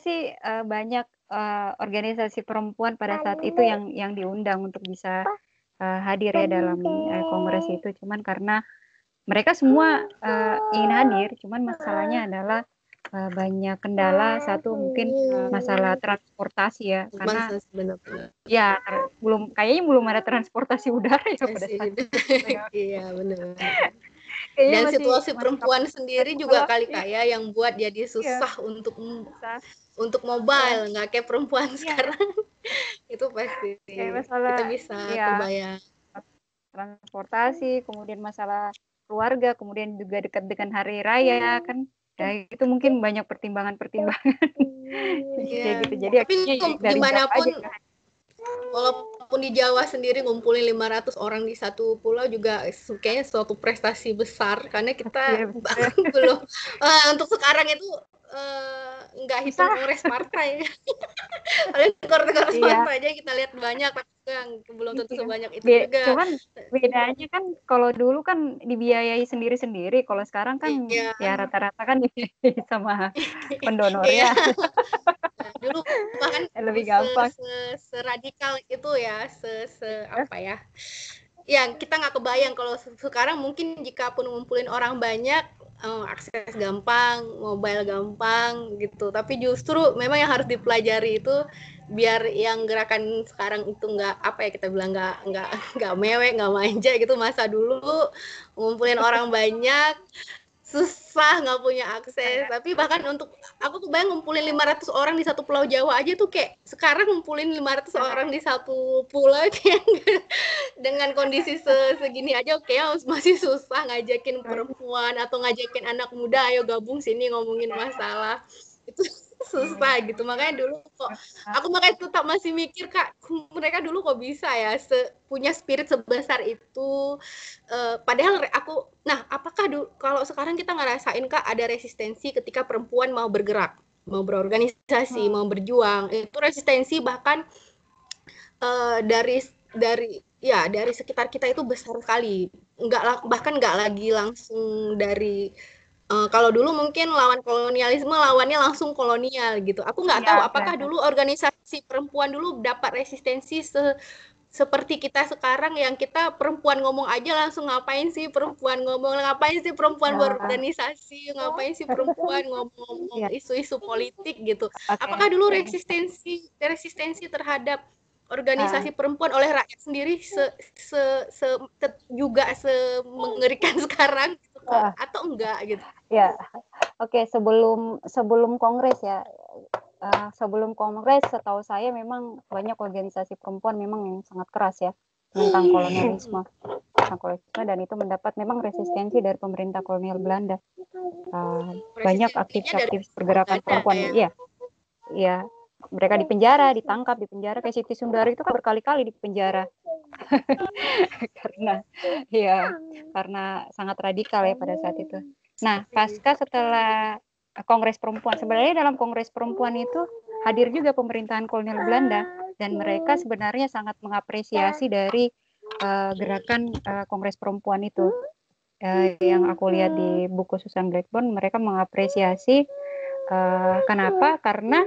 sih banyak organisasi perempuan pada saat itu yang diundang untuk bisa hadir ya dalam kongres itu. Cuman karena mereka semua ingin hadir, cuman masalahnya adalah banyak kendala. Satu mungkin masalah transportasi ya, karena ya kayaknya belum ada transportasi udara ya pada saat itu. Iya benar. Dan situasi perempuan sendiri juga kali kayak yang buat jadi susah untuk mobile, nggak kayak perempuan sekarang. Itu pasti kita bisa kebayang. Transportasi, kemudian masalah keluarga, kemudian juga dekat dengan hari raya kan. Ya, itu mungkin banyak pertimbangan-pertimbangan. Iya. Gitu. Jadi tapi gimana pun walaupun di Jawa sendiri ngumpulin 500 orang di satu pulau juga kayaknya suatu prestasi besar, karena kita belum untuk sekarang itu nggak hitung kongres partai. Kongres partai aja kita lihat banyak, yang belum tentu sebanyak itu juga. Cuman bedanya kan kalau dulu kan dibiayai sendiri-sendiri, kalau sekarang kan ya rata-rata kan dibiayai sama pendonornya. Dulu bahkan lebih gampang. Seradikal itu ya, apa ya? Yang kita nggak kebayang kalau sekarang mungkin jika pun ngumpulin orang banyak, akses gampang, mobile gampang gitu. Tapi justru memang yang harus dipelajari itu biar yang gerakan sekarang itu nggak apa ya, kita bilang nggak mewek, nggak manja gitu. Masa dulu ngumpulin orang banyak susah, nggak punya akses. Tapi bahkan untuk aku kebayang ngumpulin 500 orang di satu pulau Jawa aja tuh kayak sekarang ngumpulin 500 orang di satu pulau kayak dengan kondisi segini aja kayak masih susah ngajakin perempuan atau ngajakin anak muda ayo gabung sini ngomongin masalah. Itu susah gitu. Makanya dulu kok aku makanya tetap masih mikir, Kak, mereka dulu kok bisa ya punya spirit sebesar itu. Padahal apakah kalau sekarang kita ngerasain, Kak, ada resistensi ketika perempuan mau bergerak, mau berorganisasi, mau berjuang. Itu resistensi bahkan dari sekitar kita itu besar sekali. Bahkan nggak lagi langsung dari kalau dulu mungkin lawan kolonialisme lawannya langsung kolonial gitu. Aku nggak tahu apakah dulu organisasi perempuan dulu dapat resistensi seperti kita sekarang yang kita perempuan ngomong aja langsung ngapain sih perempuan ngomong, ngapain sih perempuan berorganisasi, ngapain sih perempuan ngomong isu-isu politik gitu. Apakah dulu resistensi terhadap organisasi perempuan oleh rakyat sendiri juga semengerikan sekarang gitu, atau enggak gitu? Ya, oke. Sebelum kongres ya, sebelum kongres setahu saya memang banyak organisasi perempuan memang yang sangat keras ya tentang kolonialisme, dan itu mendapat memang resistensi dari pemerintah kolonial Belanda. Banyak aktivis pergerakan perempuan, iya, mereka dipenjara, ditangkap, kayak Siti Sundari itu kan berkali-kali dipenjara karena sangat radikal ya pada saat itu. Nah, pasca setelah Kongres Perempuan, sebenarnya dalam Kongres Perempuan itu hadir juga pemerintahan kolonial Belanda dan mereka sebenarnya sangat mengapresiasi dari gerakan Kongres Perempuan itu. Yang aku lihat di buku Susan Blackburn, mereka mengapresiasi kenapa? Karena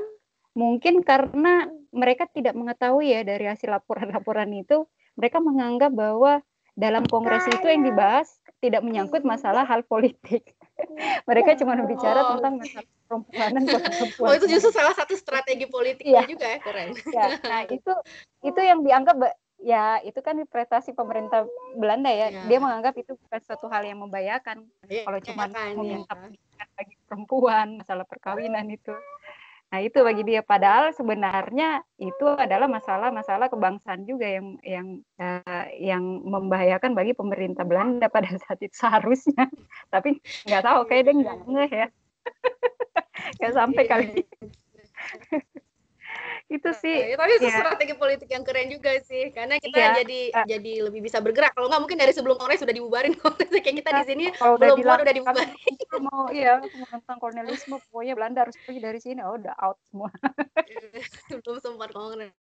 mereka tidak mengetahui ya dari hasil laporan-laporan itu, mereka menganggap bahwa dalam kongres itu yang dibahas tidak menyangkut masalah hal politik. Mereka cuma bicara tentang masalah perempuan dan perempuan. Itu justru salah satu strategi politiknya juga ya, keren. Nah, itu yang dianggap ya itu kan prestasi pemerintah Belanda ya. Dia menganggap itu bukan suatu hal yang membahayakan kalau cuma meminta pendidikan bagi perempuan, masalah perkawinan itu. Nah, itu bagi dia, padahal sebenarnya itu adalah masalah kebangsaan juga yang membahayakan bagi pemerintah Belanda pada saat itu seharusnya. Tapi nggak tahu, kayak dia nggak ngeh ya. Nggak sampai kali. Itu sih. Tapi itu strategi politik yang keren juga sih, karena kita jadi lebih bisa bergerak. Kalau nggak mungkin dari sebelum kongres sudah dibubarin kongresnya, kayak kita di sini belum udah dibubarin. Mau tentang kolonialisme, pokoknya Belanda harus pergi dari sini. Udah out semua. Belum sempat kongres.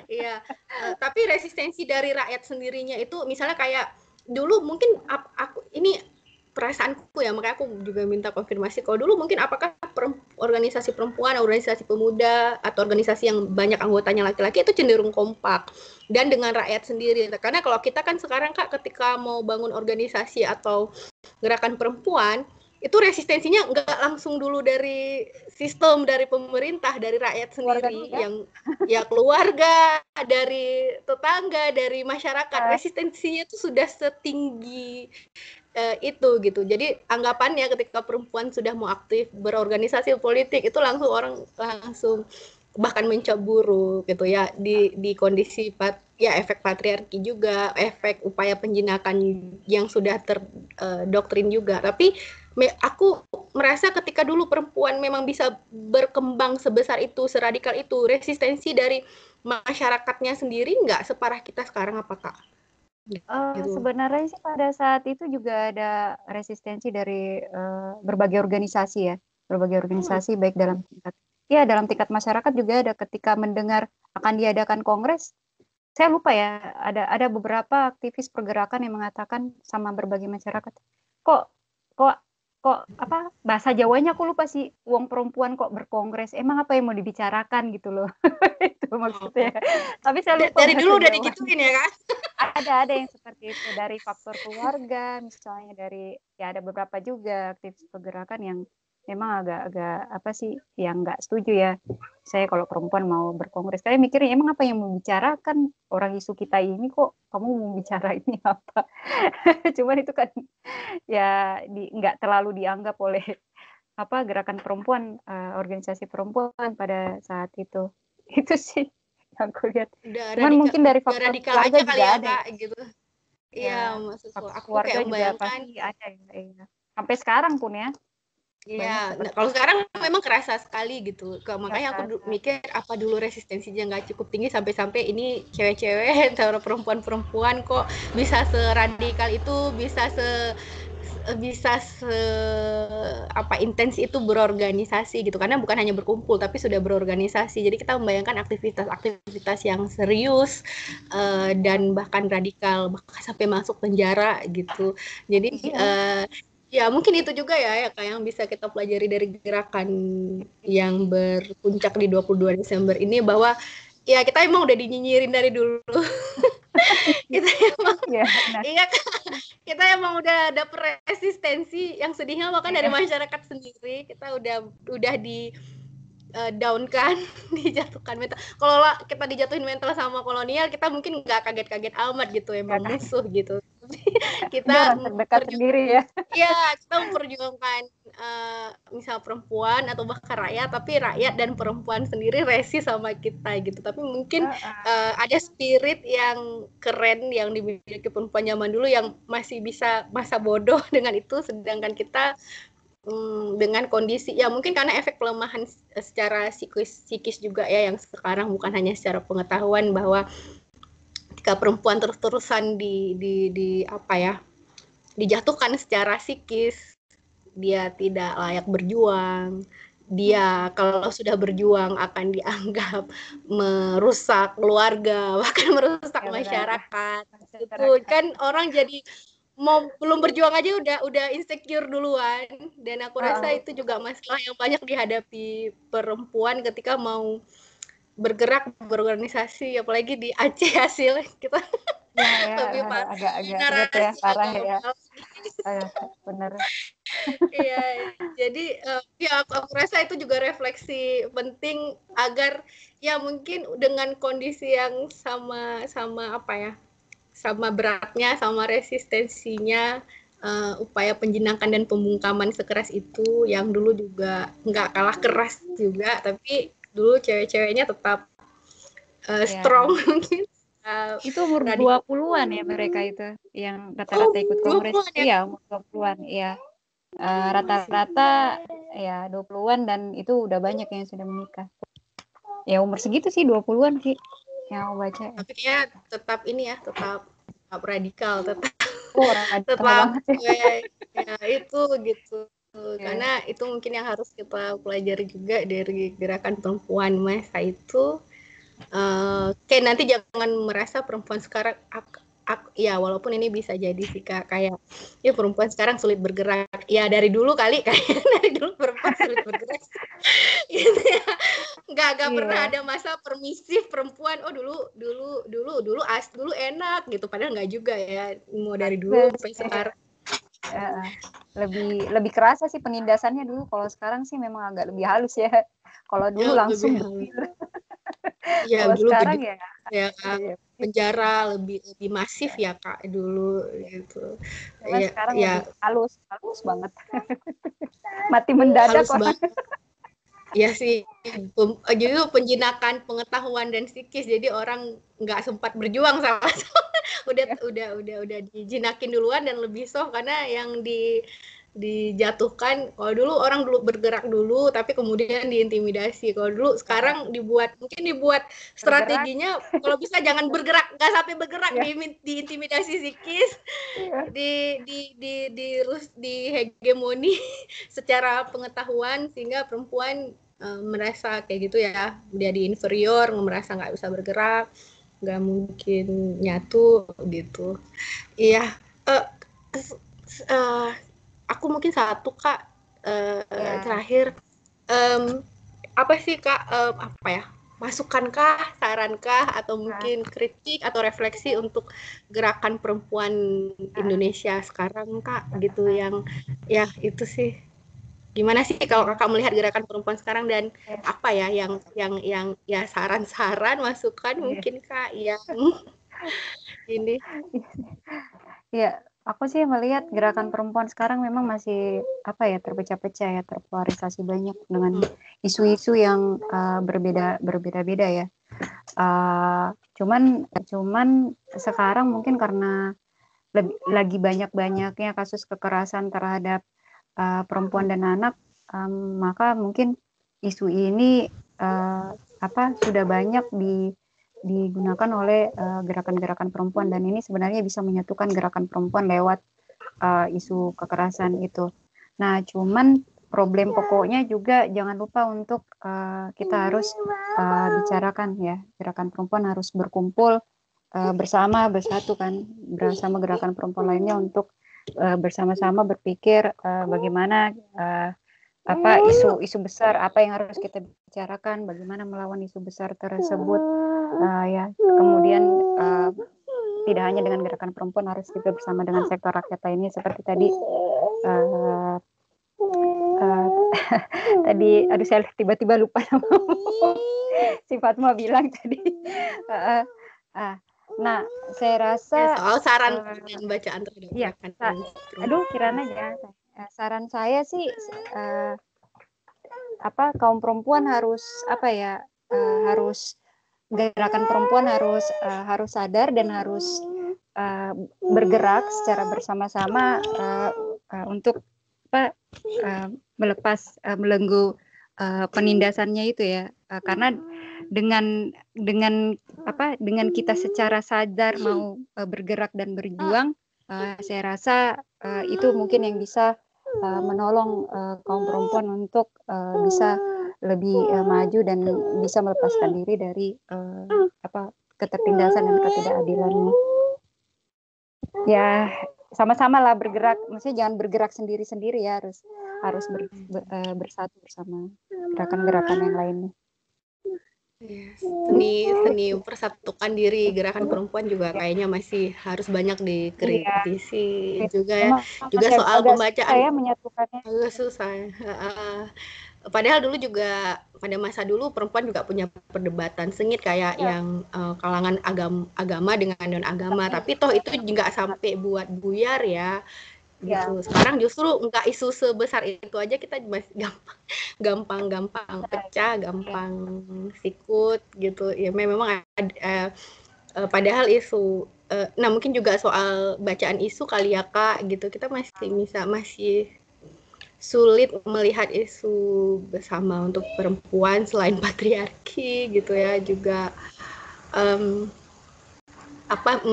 Iya. Tapi resistensi dari rakyat sendirinya itu, misalnya kayak dulu mungkin aku ini perasaanku ya, makanya aku juga minta konfirmasi. Kalau dulu mungkin apakah organisasi perempuan, organisasi pemuda, atau organisasi yang banyak anggotanya laki-laki itu cenderung kompak dan dengan rakyat sendiri. Karena kalau kita kan sekarang, Kak, ketika mau bangun organisasi atau gerakan perempuan, itu resistensinya nggak langsung dulu dari sistem, dari pemerintah, dari rakyat sendiri, yang ya keluarga, dari tetangga, dari masyarakat. Resistensinya itu sudah setinggi itu gitu. Jadi anggapannya ketika perempuan sudah mau aktif berorganisasi politik itu orang langsung bahkan mencemburu gitu ya, di kondisi efek patriarki juga, efek upaya penjinakan yang sudah terdoktrin juga. Tapi aku merasa ketika dulu perempuan memang bisa berkembang sebesar itu, seradikal itu, resistensi dari masyarakatnya sendiri nggak separah kita sekarang, apakah? Sebenarnya sih pada saat itu juga ada resistensi dari berbagai organisasi baik dalam tingkat masyarakat juga ada. Ketika mendengar akan diadakan kongres, saya lupa ya, ada beberapa aktivis pergerakan yang mengatakan sama berbagai masyarakat, kok apa bahasa Jawanya aku lupa sih, wong perempuan kok berkongres, emang apa yang mau dibicarakan gitu loh. Itu maksudnya. Tapi saya lupa dari dulu udah digituin ya, kan? Ada yang seperti itu, dari faktor keluarga misalnya, ada beberapa juga aktivis pergerakan yang emang agak-agak apa sih yang nggak setuju ya. Saya kalau perempuan mau berkongres, saya mikirnya emang apa yang mau bicarakan orang isu kita ini, kok kamu mau bicara ini apa? Cuman itu kan ya nggak terlalu dianggap oleh apa gerakan perempuan, organisasi perempuan pada saat itu. Itu sih yang aku lihat. Cuman mungkin dari udah faktor radikal keluarga aja kali juga ya ada. Kak gitu. Iya, Ya, maksud faktor aku keluarga kayak juga membayangkan. pasti ada ya. Sampai sekarang pun ya. Banyak Iya, nah, seperti kalau sekarang memang kerasa sekali gitu. nggak Makanya aku kerasa. mikir apa dulu resistensinya nggak cukup tinggi sampai-sampai ini cewek-cewek atau perempuan-perempuan kok bisa seradikal itu, bisa apa intens itu berorganisasi gitu. Karena bukan hanya berkumpul tapi sudah berorganisasi. Jadi kita membayangkan aktivitas-aktivitas yang serius dan bahkan radikal, bahkan sampai masuk penjara gitu. Jadi ya mungkin itu juga ya kayak yang bisa kita pelajari dari gerakan yang berpuncak di 22 Desember ini, bahwa ya kita emang udah dinyinyirin dari dulu. Kita emang iya kita emang udah dapet resistensi, yang sedihnya bahkan dari masyarakat sendiri kita udah di down kan, dijatuhkan mental. Kalau kita dijatuhin mental sama kolonial, kita mungkin nggak kaget-kaget amat gitu, emang musuh gitu. Kita orang terdekat sendiri ya. Iya, kita memperjuangkan misal perempuan atau bahkan rakyat, tapi rakyat dan perempuan sendiri resi sama kita gitu. Tapi mungkin ada spirit yang keren yang dimiliki perempuan zaman dulu yang masih bisa masa bodoh dengan itu, sedangkan kita dengan kondisi ya mungkin karena efek pelemahan secara psikis juga ya, yang sekarang bukan hanya secara pengetahuan, bahwa ketika perempuan terus-terusan di apa ya, dijatuhkan secara psikis, dia tidak layak berjuang, dia kalau sudah berjuang akan dianggap merusak keluarga, bahkan merusak masyarakat. Itu kan orang jadi mau belum berjuang aja udah insecure duluan, dan aku rasa itu juga masalah yang banyak dihadapi perempuan ketika mau bergerak berorganisasi, apalagi di Aceh hasil kita lebih parah, agak ya, parah ya. Benar. Iya, jadi ya aku rasa itu juga refleksi penting agar ya mungkin dengan kondisi yang sama apa ya, sama beratnya, sama resistensinya, upaya penjinakan dan pembungkaman sekeras itu, yang dulu juga nggak kalah keras juga, tapi dulu cewek-ceweknya tetap strong mungkin. Itu umur 20-an ya mereka itu yang rata-rata ikut kongres. Iya, umur 20-an, iya. Rata-rata ya 20-an dan itu udah banyak yang sudah menikah. Ya umur segitu sih 20-an sih yang aku baca. Tapi dia tetap ini ya, tetap radikal, tetap banget ya itu gitu. Karena itu mungkin yang harus kita pelajari juga dari gerakan perempuan masa itu. Kayak nanti jangan merasa perempuan sekarang ya walaupun ini bisa jadi sih Kak, kayak ya perempuan sekarang sulit bergerak. Ya dari dulu kali kayak dari dulu perempuan sulit bergerak. Gitu ya. Nggak pernah ada masa permisif perempuan. Oh dulu enak gitu, padahal nggak juga ya, mau dari dulu sampai sekarang. Lebih kerasa sih penindasannya dulu. Kalau sekarang sih memang agak lebih halus ya. Kalau dulu langsung ya dulu sekarang ya penjara lebih masif ya Kak dulu gitu. Ya, sekarang lebih halus banget. Mati mendadak halus banget. Ya sih, jadi penjinakan pengetahuan dan psikis, jadi orang nggak sempat berjuang sama udah dijinakin duluan dan lebih soft karena yang dijatuhkan. Kalau dulu orang bergerak dulu tapi kemudian diintimidasi. Kalau dulu sekarang dibuat strateginya kalau bisa jangan bergerak, nggak sampai bergerak, diintimidasi psikis, di hegemoni secara pengetahuan sehingga perempuan merasa kayak gitu ya, dia di inferior, merasa nggak bisa bergerak, nggak mungkin nyatu gitu. Iya. Aku mungkin satu Kak terakhir, apa sih Kak, apa ya, masukankah, sarankah, atau mungkin kritik atau refleksi untuk gerakan perempuan Indonesia sekarang Kak gitu, yang ya itu sih. Gimana sih kalau kakak melihat gerakan perempuan sekarang dan apa ya yang ya saran-saran masukan mungkin kak yang ini. Ya, aku sih melihat gerakan perempuan sekarang memang masih terpecah-pecah ya, terpolarisasi banyak dengan isu-isu yang berbeda-beda ya. Cuman sekarang mungkin karena lagi banyak-banyaknya kasus kekerasan terhadap perempuan dan anak, maka mungkin isu ini sudah banyak digunakan oleh gerakan-gerakan perempuan, dan ini sebenarnya bisa menyatukan gerakan perempuan lewat isu kekerasan itu. Nah, cuman problem pokoknya juga jangan lupa untuk kita harus bicarakan ya, gerakan perempuan harus berkumpul bersama, bersatu kan, bersama gerakan perempuan lainnya untuk bersama-sama berpikir bagaimana isu-isu besar apa yang harus kita bicarakan, bagaimana melawan isu besar tersebut ya. Kemudian tidak hanya dengan gerakan perempuan, harus juga bersama dengan sektor rakyat lainnya seperti tadi tadi aduh saya tiba-tiba lupa nama si Fatma bilang tadi. Nah, saya rasa soal saran dan bacaan terhadap gerakan aduh Kirana ya, saran saya sih kaum perempuan harus harus gerakan perempuan harus sadar dan harus bergerak secara bersama-sama untuk melepas belenggu penindasannya itu ya, karena dengan kita secara sadar mau bergerak dan berjuang, saya rasa itu mungkin yang bisa menolong kaum perempuan untuk bisa lebih maju dan bisa melepaskan diri dari ketertindasan dan ketidakadilannya. Ya, sama-sama lah bergerak, maksudnya jangan bergerak sendiri-sendiri ya, harus bersatu bersama gerakan-gerakan yang lainnya. Seni persatukan diri gerakan perempuan juga kayaknya masih harus banyak dikritisi juga ya. Juga soal pembacaan saya menyatukannya agak susah. Padahal dulu juga pada masa dulu perempuan juga punya perdebatan sengit kayak yang kalangan agama dengan non agama, tapi toh itu juga sampai buat buyar ya. Gitu. Sekarang justru enggak isu sebesar itu aja kita masih gampang pecah, gampang sikut gitu. Ya memang padahal isu nah mungkin juga soal bacaan isu kali ya Kak gitu. Kita masih sulit melihat isu bersama untuk perempuan selain patriarki gitu ya, juga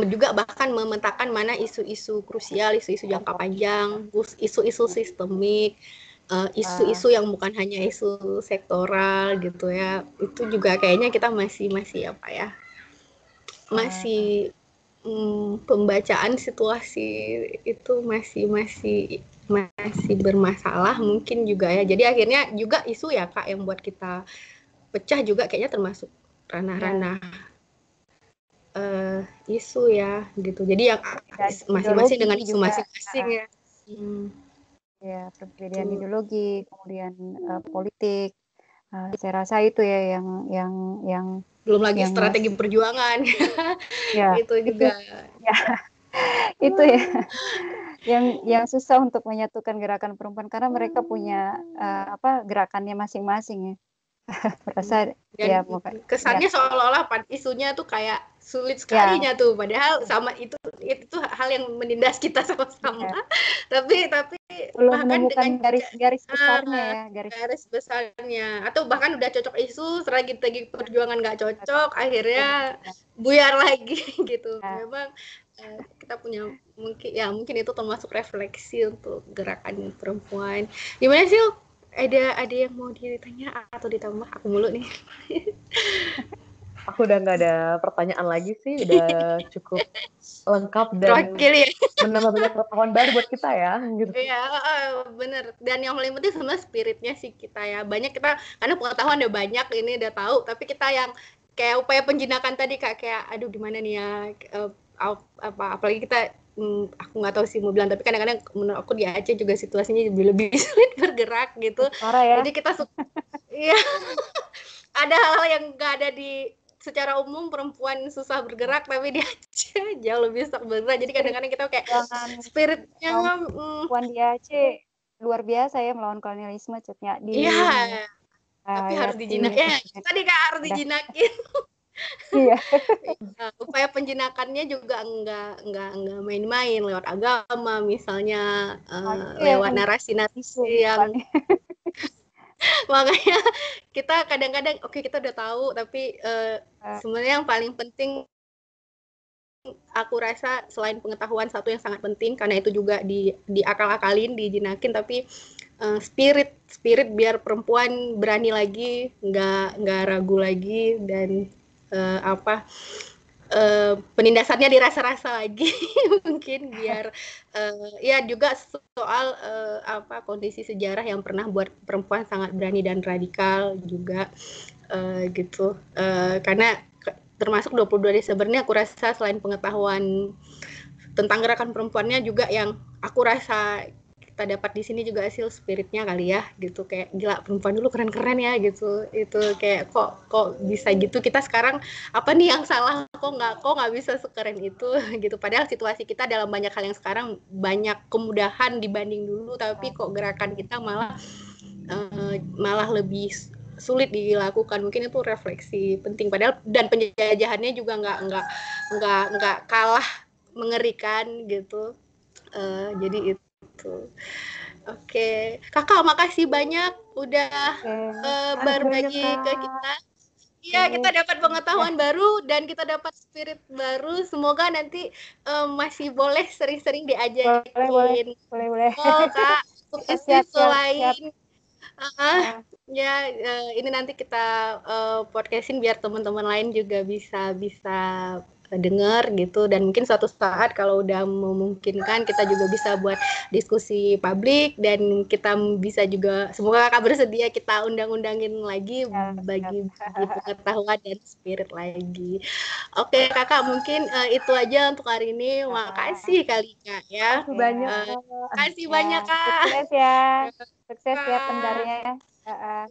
juga bahkan memetakan mana isu-isu krusial, isu-isu jangka panjang, isu-isu sistemik, isu-isu yang bukan hanya isu sektoral gitu ya. Itu juga kayaknya kita masih pembacaan situasi itu masih bermasalah mungkin juga ya. Jadi akhirnya juga isu ya Kak yang buat kita pecah juga kayaknya termasuk ranah-ranah isu ya gitu. Jadi yang masing-masing dengan isu masing-masing ya. Ya, perbedaan ideologi, kemudian politik. Saya rasa itu ya yang belum lagi strategi perjuangan. Ya, itu juga. Itu ya yang susah untuk menyatukan gerakan perempuan karena mereka punya gerakannya masing-masing ya. Merasa dan kesannya seolah-olah isunya tuh kayak sulit sekalinya tuh, padahal sama itu hal yang menindas kita sama-sama. Tapi belum menemukan garis besarnya ya, garis besarnya, atau bahkan udah cocok isu, strategi perjuangan nggak cocok, akhirnya buyar lagi gitu. Memang kita punya mungkin itu termasuk refleksi untuk gerakan perempuan. Gimana sih? Ada yang mau ditanya atau ditambah? Aku mulu nih. Aku udah nggak ada pertanyaan lagi sih, udah cukup lengkap dan menambah banyak pengetahuan baru buat kita ya. Gitu. Iya, bener. Dan yang paling penting sebenarnya spiritnya sih kita ya. Banyak kita, karena pengetahuan udah banyak, ini udah tahu, tapi kita yang kayak upaya penjinakan tadi kayak aduh gimana nih ya, apalagi kita aku nggak tahu sih mau bilang, tapi kadang-kadang menurut aku di Aceh juga situasinya lebih sulit bergerak gitu. Parah ya. Jadi kita iya ada hal yang nggak ada di secara umum, perempuan susah bergerak, tapi di Aceh jauh lebih susah bergerak. Jadi kadang-kadang kita kayak spiritnya perempuan di Aceh luar biasa ya melawan kolonialisme cutnya di iya, tapi harus dijinakin. Tadi Kak harus dijinakin. Iya. Upaya penjinakannya juga enggak main-main, lewat agama misalnya, lewat narasi-narasi yang makanya kita kadang-kadang kita udah tahu, tapi sebenarnya yang paling penting aku rasa selain pengetahuan, satu yang sangat penting karena itu juga diakal-akalin, dijinakin, tapi spirit biar perempuan berani lagi, nggak ragu lagi, dan penindasannya dirasa-rasa lagi mungkin biar ya juga soal kondisi sejarah yang pernah buat perempuan sangat berani dan radikal juga gitu, karena termasuk 22 Desember ini aku rasa selain pengetahuan tentang gerakan perempuannya juga yang aku rasa kita dapat di sini juga hasil spiritnya kali ya gitu, kayak gila perempuan dulu keren-keren ya gitu, itu kayak kok bisa gitu, kita sekarang apa nih yang salah, kok nggak bisa sekeren itu gitu, padahal situasi kita dalam banyak hal yang sekarang banyak kemudahan dibanding dulu, tapi kok gerakan kita malah lebih sulit dilakukan. Mungkin itu refleksi penting, padahal dan penjajahannya juga nggak kalah mengerikan gitu. Jadi itu. Oke, Kakak makasih banyak udah berbagi ke kita. Iya, kita dapat pengetahuan baru dan kita dapat spirit baru. Semoga nanti masih boleh sering-sering diajakin. Boleh. Oh, Kak, untuk Siap. selain ya ini nanti kita podcastin biar teman-teman lain juga bisa dengar gitu, dan mungkin suatu saat kalau udah memungkinkan kita juga bisa buat diskusi publik, dan kita bisa juga, semoga Kakak bersedia kita undang-undangin lagi bagi pengetahuan dan spirit lagi. Oke Kakak, mungkin itu aja untuk hari ini. Makasih kali Kak ya. Makasih banyak Kak. Sukses ya pendengarnya.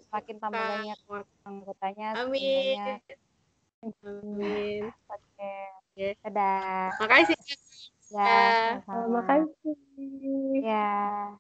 Semakin tambah banyak anggotanya. Amin. Amin. Oke. Dadah. Makasih. Ya, makasih. Ya.